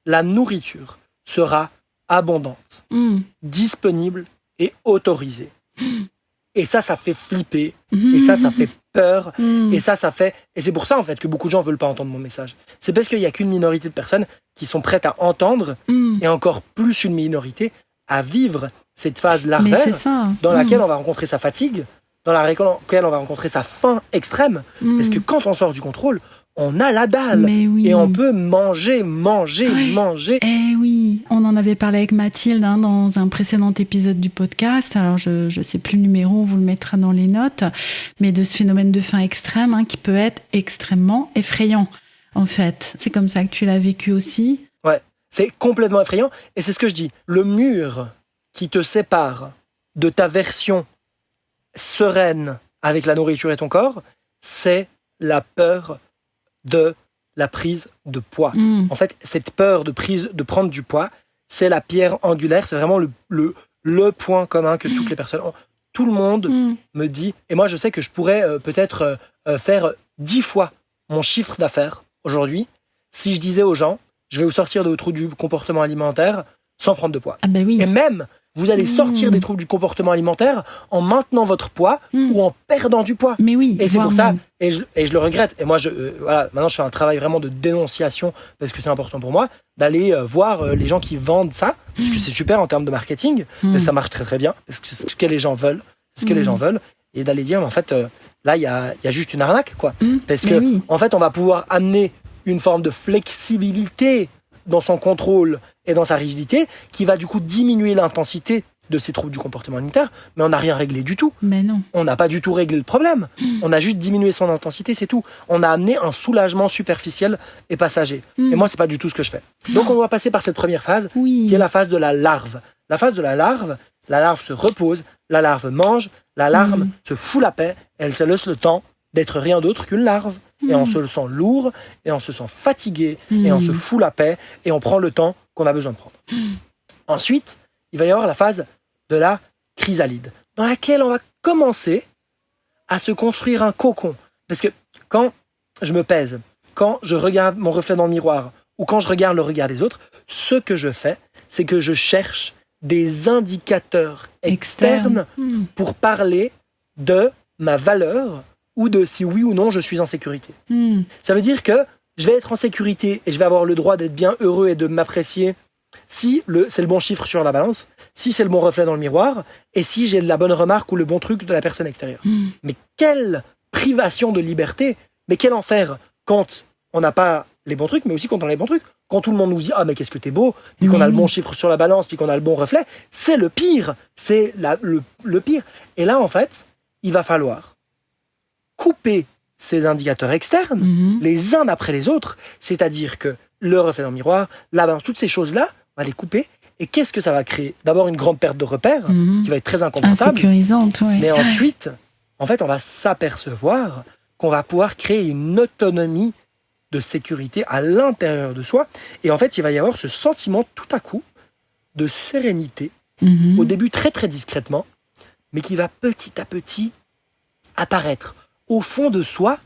la nourriture sera abondante, disponible et autorisée. Et ça fait flipper, et ça fait peur, et ça fait... Et c'est pour ça, en fait, que beaucoup de gens ne veulent pas entendre mon message. C'est parce qu'il n'y a qu'une minorité de personnes qui sont prêtes à entendre, et encore plus une minorité à vivre cette phase larvaire dans laquelle on va rencontrer sa fatigue, dans laquelle on va rencontrer sa faim extrême. Parce que quand on sort du contrôle, on a la dalle, et on peut manger. Eh oui, on en avait parlé avec Mathilde dans un précédent épisode du podcast. Alors, je ne sais plus le numéro, on vous le mettra dans les notes, mais de ce phénomène de faim extrême qui peut être extrêmement effrayant, en fait. C'est comme ça que tu l'as vécu aussi? Ouais, c'est complètement effrayant, et c'est ce que je dis. Le mur qui te sépare de ta version sereine avec la nourriture et ton corps, c'est la peur de la prise de poids. En fait, cette peur de prendre du poids, c'est la pierre angulaire, c'est vraiment le point commun que toutes les personnes ont. Tout le monde me dit, et moi je sais que je pourrais peut-être faire 10 fois mon chiffre d'affaires aujourd'hui si je disais aux gens, je vais vous sortir de vos troubles du comportement alimentaire sans prendre de poids. Ah ben oui. Et même, vous allez sortir des troubles du comportement alimentaire en maintenant votre poids ou en perdant du poids. Mais oui. Et c'est pour ça, et je le regrette. Et moi, maintenant, je fais un travail vraiment de dénonciation parce que c'est important pour moi d'aller voir les gens qui vendent ça, parce que c'est super en termes de marketing, mais ça marche très très bien, parce que c'est ce que les gens veulent. C'est ce que les gens veulent. Et d'aller dire, mais en fait, là, il y a juste une arnaque, quoi. Parce que, en fait, on va pouvoir amener une forme de flexibilité dans son contrôle et dans sa rigidité, qui va du coup diminuer l'intensité de ces troubles du comportement alimentaire, mais on n'a rien réglé du tout. Mais non. On n'a pas du tout réglé le problème. On a juste diminué son intensité, c'est tout. On a amené un soulagement superficiel et passager. Et moi, c'est pas du tout ce que je fais. Donc, on doit passer par cette première phase, qui est la phase de la larve. La phase de la larve se repose, la larve mange, la larve se fout la paix, elle se laisse le temps d'être rien d'autre qu'une larve. Et on se sent lourd, et on se sent fatigué, et on se fout la paix, et on prend le temps qu'on a besoin de prendre. Ensuite, il va y avoir la phase de la chrysalide, dans laquelle on va commencer à se construire un cocon. Parce que quand je me pèse, quand je regarde mon reflet dans le miroir, ou quand je regarde le regard des autres, ce que je fais, c'est que je cherche des indicateurs externes pour parler de ma valeur ou de si oui ou non je suis en sécurité. Ça veut dire que je vais être en sécurité et je vais avoir le droit d'être bien heureux et de m'apprécier si c'est le bon chiffre sur la balance, si c'est le bon reflet dans le miroir et si j'ai la bonne remarque ou le bon truc de la personne extérieure. Mais quelle privation de liberté, mais quel enfer quand on n'a pas les bons trucs, mais aussi quand on a les bons trucs. Quand tout le monde nous dit « Ah, mais qu'est-ce que t'es beau !» puis qu'on a le bon chiffre sur la balance, puis qu'on a le bon reflet, c'est le pire. C'est le pire. Et là, en fait, il va falloir couper ces indicateurs externes, les uns après les autres, c'est-à-dire que le reflet dans le miroir, la balance, toutes ces choses-là, on va les couper. Et qu'est-ce que ça va créer ? D'abord, une grande perte de repères, qui va être très inconfortable. Insécurisante, oui. Mais ensuite, en fait, on va s'apercevoir qu'on va pouvoir créer une autonomie de sécurité à l'intérieur de soi. Et en fait, il va y avoir ce sentiment tout à coup de sérénité, au début très très discrètement, mais qui va petit à petit apparaître. Au fond de soi,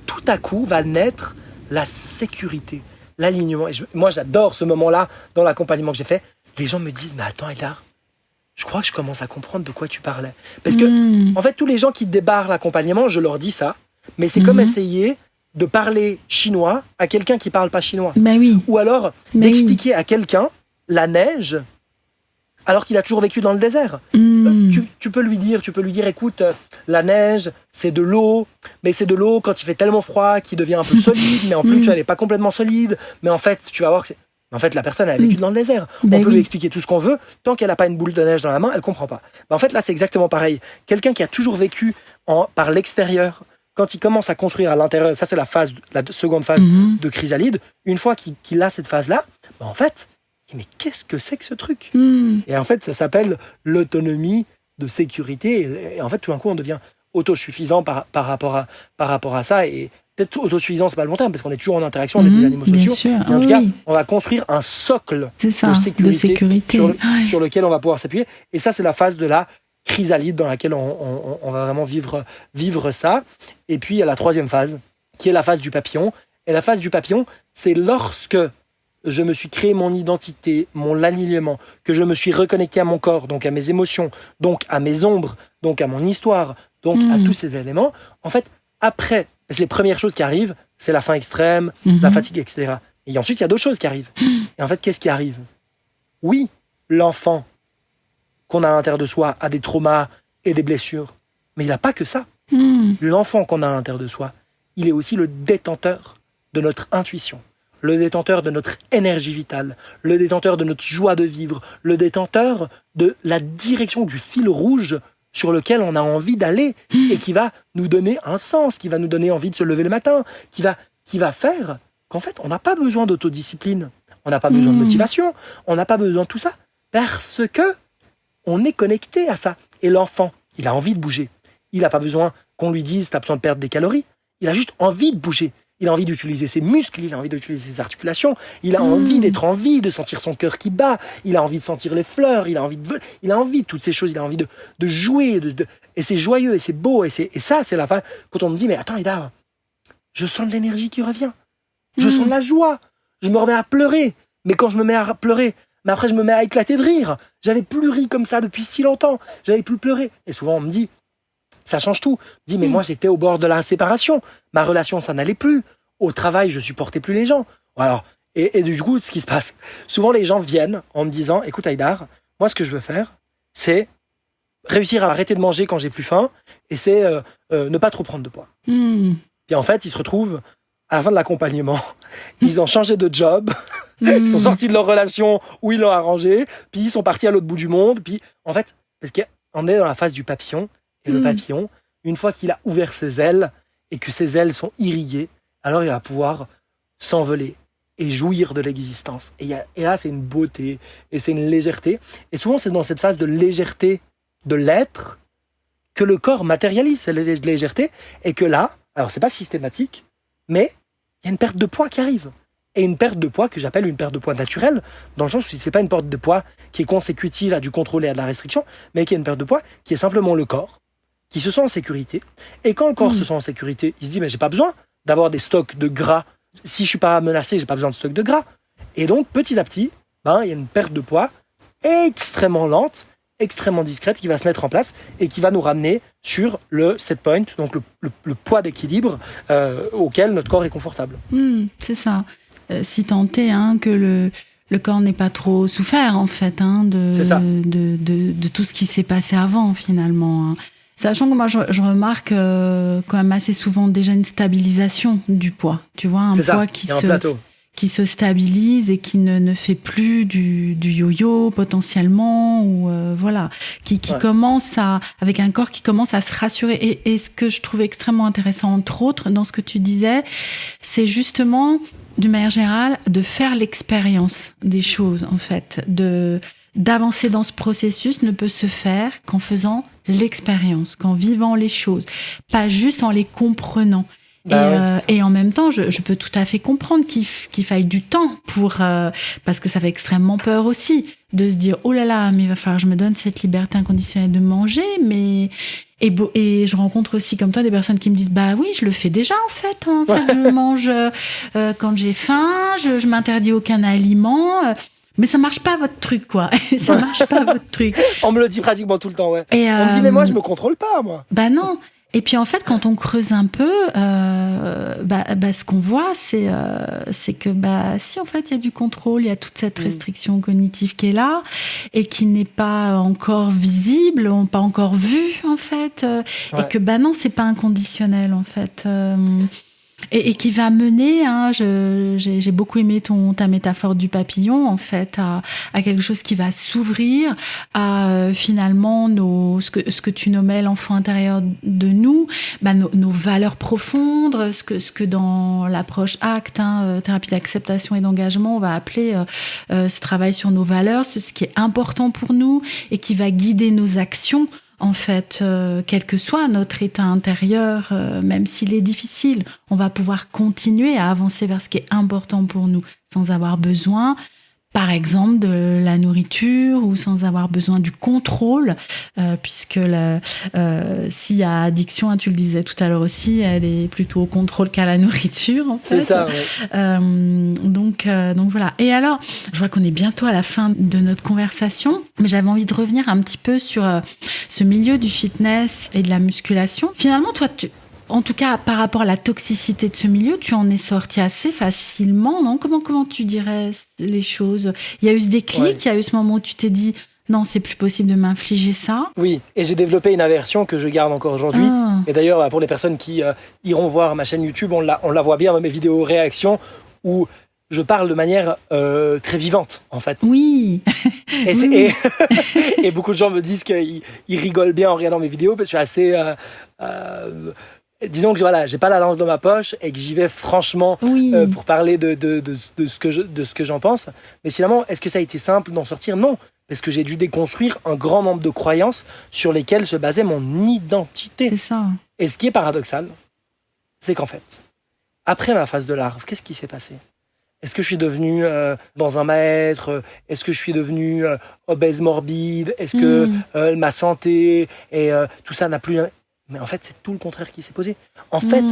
tout à coup va naître la sécurité, l'alignement. Et moi, j'adore ce moment-là dans l'accompagnement que j'ai fait. Les gens me disent « Mais attends, Eldar, je crois que je commence à comprendre de quoi tu parlais. » Parce que, en fait, tous les gens qui débarrent l'accompagnement, je leur dis ça, mais c'est comme essayer de parler chinois à quelqu'un qui parle pas chinois. Oui. Ou alors d'expliquer à quelqu'un la neige alors qu'il a toujours vécu dans le désert. Tu peux lui dire, écoute, la neige, c'est de l'eau, mais c'est de l'eau quand il fait tellement froid qu'il devient un peu solide, mais en plus, elle n'est pas complètement solide. Mais en fait, tu vas voir que en fait, la personne, elle a vécu dans le désert. On peut lui expliquer tout ce qu'on veut. Tant qu'elle n'a pas une boule de neige dans la main, elle comprend pas. En fait, là, c'est exactement pareil. Quelqu'un qui a toujours vécu par l'extérieur, quand il commence à construire à l'intérieur, ça c'est la seconde phase de chrysalide, une fois qu'il a cette phase-là, en fait, mais qu'est-ce que c'est que ce truc ? Et en fait, ça s'appelle l'autonomie de sécurité. Et en fait, tout d'un coup, on devient autosuffisant par rapport à ça. Et peut-être autosuffisant, c'est pas le bon terme, parce qu'on est toujours en interaction, on est des animaux sociaux. Mais en tout cas, on va construire un socle de sécurité. Sur lequel on va pouvoir s'appuyer. Et ça, c'est la phase de la chrysalide dans laquelle on va vraiment vivre ça. Et puis, il y a la troisième phase, qui est la phase du papillon. Et la phase du papillon, c'est lorsque je me suis créé mon identité, mon alignement, que je me suis reconnecté à mon corps, donc à mes émotions, donc à mes ombres, donc à mon histoire, donc à tous ces éléments. En fait, après, parce que les premières choses qui arrivent, c'est la faim extrême, la fatigue, etc. Et ensuite, il y a d'autres choses qui arrivent. Et en fait, qu'est-ce qui arrive ? Oui, l'enfant qu'on a à l'intérieur de soi a des traumas et des blessures. Mais il n'a pas que ça. L'enfant qu'on a à l'intérieur de soi, il est aussi le détenteur de notre intuition, le détenteur de notre énergie vitale, le détenteur de notre joie de vivre, le détenteur de la direction du fil rouge sur lequel on a envie d'aller et qui va nous donner un sens, qui va nous donner envie de se lever le matin, qui va faire qu'en fait, on n'a pas besoin d'autodiscipline, on n'a pas besoin de motivation, on n'a pas besoin de tout ça, parce que on est connecté à ça. Et l'enfant, il a envie de bouger. Il n'a pas besoin qu'on lui dise « t'as besoin de perdre des calories ». Il a juste envie de bouger. Il a envie d'utiliser ses muscles, il a envie d'utiliser ses articulations, il a envie d'être en vie, de sentir son cœur qui bat, il a envie de sentir les fleurs, il a envie de toutes ces choses, il a envie de jouer, et c'est joyeux, et c'est beau, et ça, c'est la fin. Quand on me dit « mais attends, Ida, je sens de l'énergie qui revient, je sens de la joie, je me remets à pleurer, mais quand je me mets à pleurer, mais après je me mets à éclater de rire, j'avais plus ri comme ça depuis si longtemps, j'avais plus pleuré. » Et souvent on me dit, ça change tout. Je dis, mais moi j'étais au bord de la séparation, ma relation ça n'allait plus, au travail je supportais plus les gens. Alors, et du coup, ce qui se passe, souvent les gens viennent en me disant, écoute Haïdar, moi ce que je veux faire, c'est réussir à arrêter de manger quand j'ai plus faim, et c'est ne pas trop prendre de poids. Puis en fait, ils se retrouvent à la fin de l'accompagnement, ils ont changé de job, ils sont sortis de leur relation où ils l'ont arrangé, puis ils sont partis à l'autre bout du monde, puis en fait, parce qu'on est dans la phase du papillon, et le papillon, une fois qu'il a ouvert ses ailes, et que ses ailes sont irriguées, alors il va pouvoir s'envoler et jouir de l'existence. Et là, c'est une beauté, et c'est une légèreté. Et souvent, c'est dans cette phase de légèreté de l'être que le corps matérialise cette légèreté, et que là, alors c'est pas systématique, mais il y a une perte de poids qui arrive. et une perte de poids que j'appelle une perte de poids naturelle, dans le sens où c'est pas une perte de poids qui est consécutive à du contrôle et à de la restriction, mais qui est une perte de poids qui est simplement le corps qui se sent en sécurité. Et quand le corps se sent en sécurité, il se dit mais j'ai pas besoin d'avoir des stocks de gras. Si je suis pas menacé, j'ai pas besoin de stocks de gras. Et donc petit à petit, il y a une perte de poids extrêmement lente, extrêmement discrète qui va se mettre en place et qui va nous ramener sur le set point, donc le poids d'équilibre auquel notre corps est confortable. C'est ça. Si tant est que le corps n'ait pas trop souffert en fait de tout ce qui s'est passé avant finalement. Sachant que moi je remarque quand même assez souvent déjà une stabilisation du poids. Tu vois, un poids qui se stabilise et qui ne fait plus du yo-yo potentiellement ou qui commence avec un corps qui commence à se rassurer. Et ce que je trouve extrêmement intéressant entre autres dans ce que tu disais, c'est justement d'une manière générale de faire l'expérience des choses en fait, d'avancer dans ce processus ne peut se faire qu'en faisant l'expérience, qu'en vivant les choses, pas juste en les comprenant. Et en même temps, je peux tout à fait comprendre qu'il faille du temps parce que ça fait extrêmement peur aussi de se dire oh là là, mais il va falloir que je me donne cette liberté inconditionnelle de manger, et je rencontre aussi comme toi des personnes qui me disent bah oui, je le fais déjà en fait je mange quand j'ai faim, je m'interdis aucun aliment. Mais ça marche pas votre truc, quoi. Ça marche pas votre truc. On me le dit pratiquement tout le temps, ouais. On me dit, mais moi, je me contrôle pas, moi. Bah non. Et puis en fait, quand on creuse un peu, ce qu'on voit, c'est que si en fait il y a du contrôle, il y a toute cette restriction cognitive qui est là et qui n'est pas encore visible, pas encore vue en fait, et que non, c'est pas inconditionnel en fait. Et qui va mener, j'ai beaucoup aimé ta métaphore du papillon, en fait, à quelque chose qui va s'ouvrir à finalement ce que tu nommais l'enfant intérieur de nous, nos valeurs profondes, ce que dans l'approche ACT, thérapie d'acceptation et d'engagement, on va appeler ce travail sur nos valeurs, ce qui est important pour nous et qui va guider nos actions. En fait, quel que soit notre état intérieur, même s'il est difficile, on va pouvoir continuer à avancer vers ce qui est important pour nous, sans avoir besoin, par exemple, de la nourriture ou sans avoir besoin du contrôle, puisque s'il y a addiction, tu le disais tout à l'heure aussi, elle est plutôt au contrôle qu'à la nourriture, en fait. C'est ça, ouais. Donc voilà. Et alors, je vois qu'on est bientôt à la fin de notre conversation, mais j'avais envie de revenir un petit peu sur ce milieu du fitness et de la musculation. Finalement, toi, en tout cas, par rapport à la toxicité de ce milieu, tu en es sorti assez facilement, non ? Comment tu dirais les choses ? Il y a eu ce déclic, il y a eu ce moment où tu t'es dit « Non, c'est plus possible de m'infliger ça ». Oui, et j'ai développé une aversion que je garde encore aujourd'hui. Et d'ailleurs, pour les personnes qui iront voir ma chaîne YouTube, on la voit bien dans mes vidéos réactions où je parle de manière très vivante, en fait. Oui. Et beaucoup de gens me disent qu'ils rigolent bien en regardant mes vidéos parce que je suis assez... disons que j'ai pas la lance dans ma poche et que j'y vais franchement pour parler de ce que j'en pense. Mais finalement, est-ce que ça a été simple d'en sortir ? Non, parce que j'ai dû déconstruire un grand nombre de croyances sur lesquelles se basait mon identité. C'est ça. Et ce qui est paradoxal, c'est qu'en fait, après ma phase de larve, qu'est-ce qui s'est passé ? Est-ce que je suis devenu dans un mal-être ? Est-ce que je suis devenu obèse morbide ? Est-ce que ma santé et tout ça n'a plus... Mais en fait, c'est tout le contraire qui s'est posé. En fait,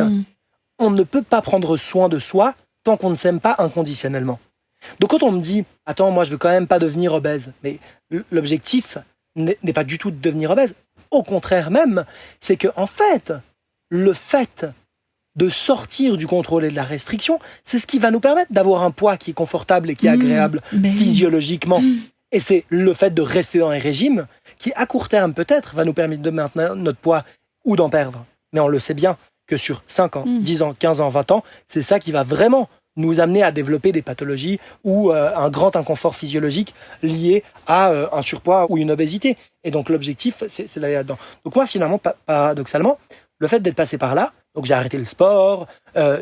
on ne peut pas prendre soin de soi tant qu'on ne s'aime pas inconditionnellement. Donc quand on me dit « Attends, moi je veux quand même pas devenir obèse », mais l'objectif n'est pas du tout de devenir obèse. Au contraire même, c'est que en fait, le fait de sortir du contrôle et de la restriction, c'est ce qui va nous permettre d'avoir un poids qui est confortable et qui est agréable physiologiquement. Et c'est le fait de rester dans les régimes qui, à court terme peut-être, va nous permettre de maintenir notre poids ou d'en perdre. Mais on le sait bien que sur 5 ans, 10 ans, 15 ans, 20 ans, c'est ça qui va vraiment nous amener à développer des pathologies ou un grand inconfort physiologique lié à un surpoids ou une obésité. Et donc l'objectif, c'est d'aller là-dedans. Donc moi, finalement, paradoxalement, le fait d'être passé par là, donc j'ai arrêté le sport,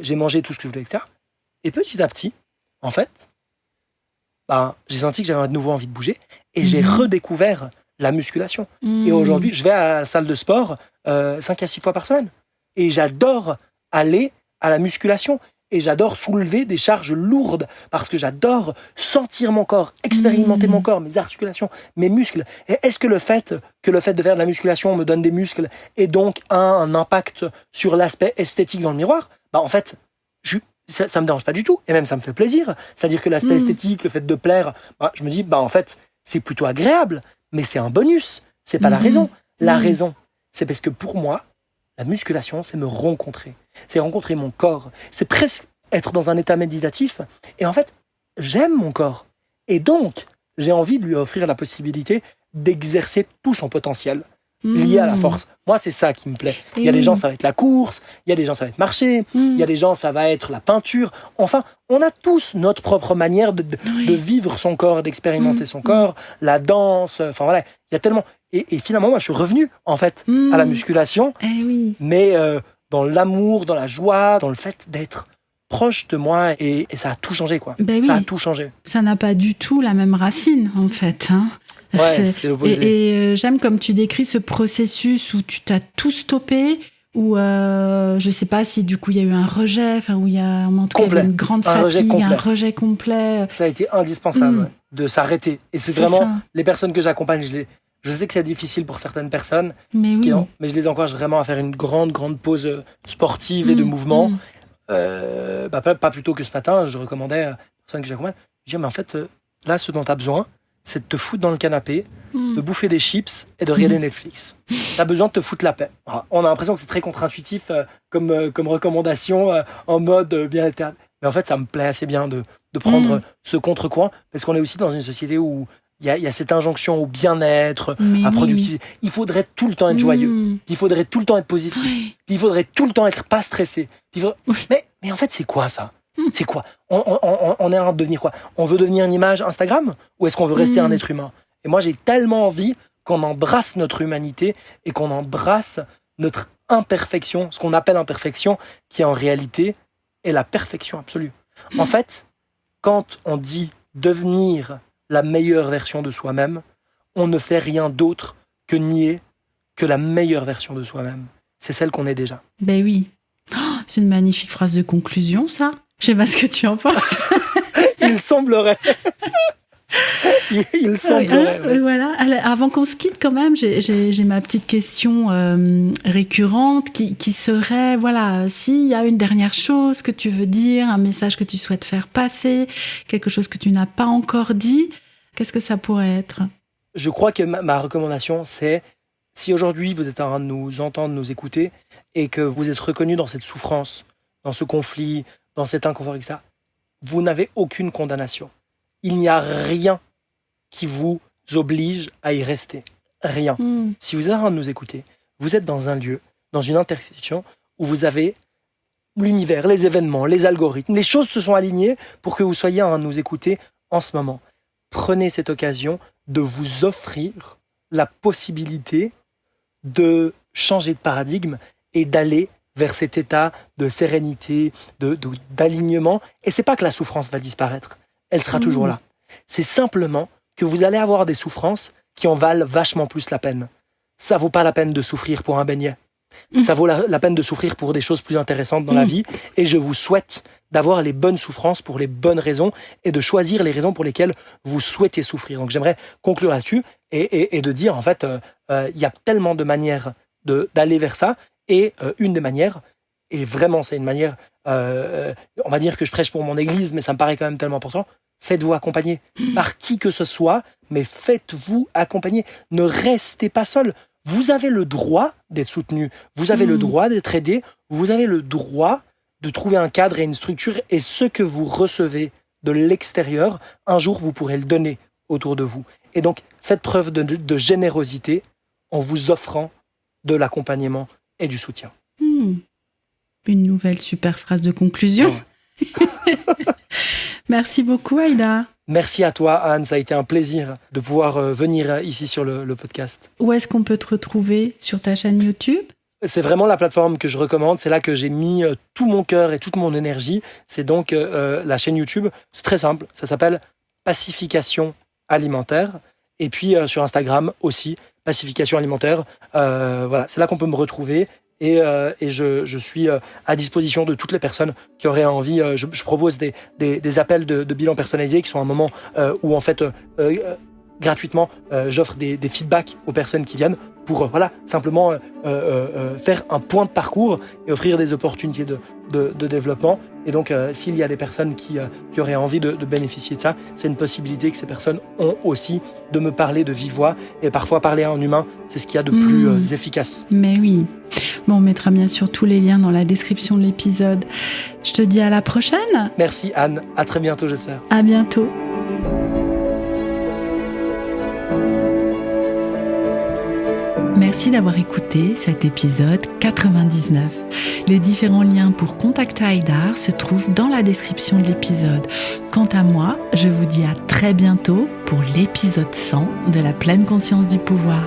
j'ai mangé tout ce que je voulais, etc. Et petit à petit, en fait, j'ai senti que j'avais de nouveau envie de bouger et j'ai redécouvert la musculation. Et aujourd'hui, je vais à la salle de sport 5 à 6 fois par semaine. Et j'adore aller à la musculation. et j'adore soulever des charges lourdes parce que j'adore sentir mon corps, expérimenter mon corps, mes articulations, mes muscles. Et est-ce que le fait de faire de la musculation me donne des muscles et donc un impact sur l'aspect esthétique dans le miroir? En fait, ça me dérange pas du tout et même ça me fait plaisir. C'est-à-dire que l'aspect esthétique, le fait de plaire, je me dis en fait, c'est plutôt agréable, mais c'est un bonus, c'est pas la raison. La raison, c'est parce que pour moi, la musculation, c'est me rencontrer. C'est rencontrer mon corps. C'est presque être dans un état méditatif. Et en fait, j'aime mon corps. Et donc, j'ai envie de lui offrir la possibilité d'exercer tout son potentiel lié à la force. Moi, c'est ça qui me plaît. Il y a des gens, ça va être la course. Il y a des gens, ça va être marcher. Il y a des gens, ça va être la peinture. Enfin, on a tous notre propre manière de vivre son corps, d'expérimenter son corps, la danse. Enfin, voilà, il y a tellement... Et finalement, moi, je suis revenu, en fait, à la musculation. Mais dans l'amour, dans la joie, dans le fait d'être proche de moi. Et ça a tout changé, quoi. Ça a tout changé. Ça n'a pas du tout la même racine, en fait, hein. Ouais, c'est l'opposé. Et j'aime comme tu décris ce processus où tu t'as tout stoppé, où je sais pas si du coup il y a eu un rejet, où il y a en tout cas une grande fatigue, un rejet complet. Ça a été indispensable de s'arrêter. Et c'est vraiment ça. Les personnes que j'accompagne, je sais que c'est difficile pour certaines personnes, mais je les encourage vraiment à faire une grande pause sportive et de mouvement. Pas plus tôt que ce matin, je recommandais aux personnes que j'accompagne, je dis mais en fait là ce dont tu as besoin, c'est de te foutre dans le canapé, de bouffer des chips et de regarder Netflix. Tu as besoin de te foutre la paix. Alors, on a l'impression que c'est très contre-intuitif comme recommandation en mode bien éternel. Mais en fait, ça me plaît assez bien de prendre ce contre-courant parce qu'on est aussi dans une société où il y a cette injonction au bien-être, à productivité. Il faudrait tout le temps être joyeux. Il faudrait tout le temps être positif. Il faudrait tout le temps être pas stressé. Mais en fait, c'est quoi ça? C'est quoi? On est en train de devenir quoi? On veut devenir une image Instagram ou est-ce qu'on veut rester un être humain? Et moi, j'ai tellement envie qu'on embrasse notre humanité et qu'on embrasse notre imperfection, ce qu'on appelle imperfection, qui en réalité est la perfection absolue. En fait, quand on dit devenir la meilleure version de soi-même, on ne fait rien d'autre que nier que la meilleure version de soi-même, c'est celle qu'on est déjà. Ben oui. Oh, c'est une magnifique phrase de conclusion, ça. Je sais pas ce que tu en penses. Il semblerait. Il semblerait. Oui. Voilà. Alors, avant qu'on se quitte, quand même, j'ai ma petite question récurrente qui serait, voilà, s'il y a une dernière chose que tu veux dire, un message que tu souhaites faire passer, quelque chose que tu n'as pas encore dit, qu'est-ce que ça pourrait être? Je crois que ma recommandation, c'est si aujourd'hui vous êtes en train de nous entendre, nous écouter, et que vous êtes reconnu dans cette souffrance, dans ce conflit, dans cet inconfort, etc., vous n'avez aucune condamnation. Il n'y a rien qui vous oblige à y rester. Rien. Si vous êtes en train de nous écouter, vous êtes dans un lieu, dans une intersection où vous avez l'univers, les événements, les algorithmes, les choses se sont alignées pour que vous soyez en train de nous écouter en ce moment. Prenez cette occasion de vous offrir la possibilité de changer de paradigme et d'aller vers cet état de sérénité, d'alignement. Et c'est pas que la souffrance va disparaître. Elle sera toujours là. C'est simplement que vous allez avoir des souffrances qui en valent vachement plus la peine. Ça vaut pas la peine de souffrir pour un beignet. Ça vaut la peine de souffrir pour des choses plus intéressantes dans la vie. Et je vous souhaite d'avoir les bonnes souffrances pour les bonnes raisons et de choisir les raisons pour lesquelles vous souhaitez souffrir. Donc j'aimerais conclure là-dessus et de dire, en fait, il y a tellement de manières d'aller vers ça. Et une des manières, et vraiment c'est une manière, on va dire que je prêche pour mon église, mais ça me paraît quand même tellement important, faites-vous accompagner par qui que ce soit, mais faites-vous accompagner. Ne restez pas seul. Vous avez le droit d'être soutenu, vous avez le droit d'être aidé, vous avez le droit de trouver un cadre et une structure, et ce que vous recevez de l'extérieur, un jour vous pourrez le donner autour de vous. Et donc faites preuve de générosité en vous offrant de l'accompagnement et du soutien. Une nouvelle super phrase de conclusion. Merci beaucoup, Aïda. Merci à toi, Anne. Ça a été un plaisir de pouvoir venir ici sur le podcast. Où est-ce qu'on peut te retrouver sur ta chaîne YouTube? C'est vraiment la plateforme que je recommande. C'est là que j'ai mis tout mon cœur et toute mon énergie. C'est donc la chaîne YouTube. C'est très simple. Ça s'appelle Pacification Alimentaire. Et puis sur Instagram aussi, Pacification Alimentaire. Voilà, c'est là qu'on peut me retrouver. et je suis à disposition de toutes les personnes qui auraient envie. Je propose des appels de bilan personnalisé qui sont un moment où en fait gratuitement j'offre des feedbacks aux personnes qui viennent pour simplement faire un point de parcours et offrir des opportunités de développement. Et donc s'il y a des personnes qui auraient envie de bénéficier de ça, c'est une possibilité que ces personnes ont aussi de me parler de vive voix, et parfois parler à un humain, c'est ce qu'il y a de plus efficace. Mais oui. Bon, on mettra bien sûr tous les liens dans la description de l'épisode. Je te dis à la prochaine. Merci Anne, à très bientôt j'espère. À bientôt. Merci d'avoir écouté cet épisode 99. Les différents liens pour contacter Haïdar se trouvent dans la description de l'épisode. Quant à moi, je vous dis à très bientôt pour l'épisode 100 de la pleine conscience du pouvoir.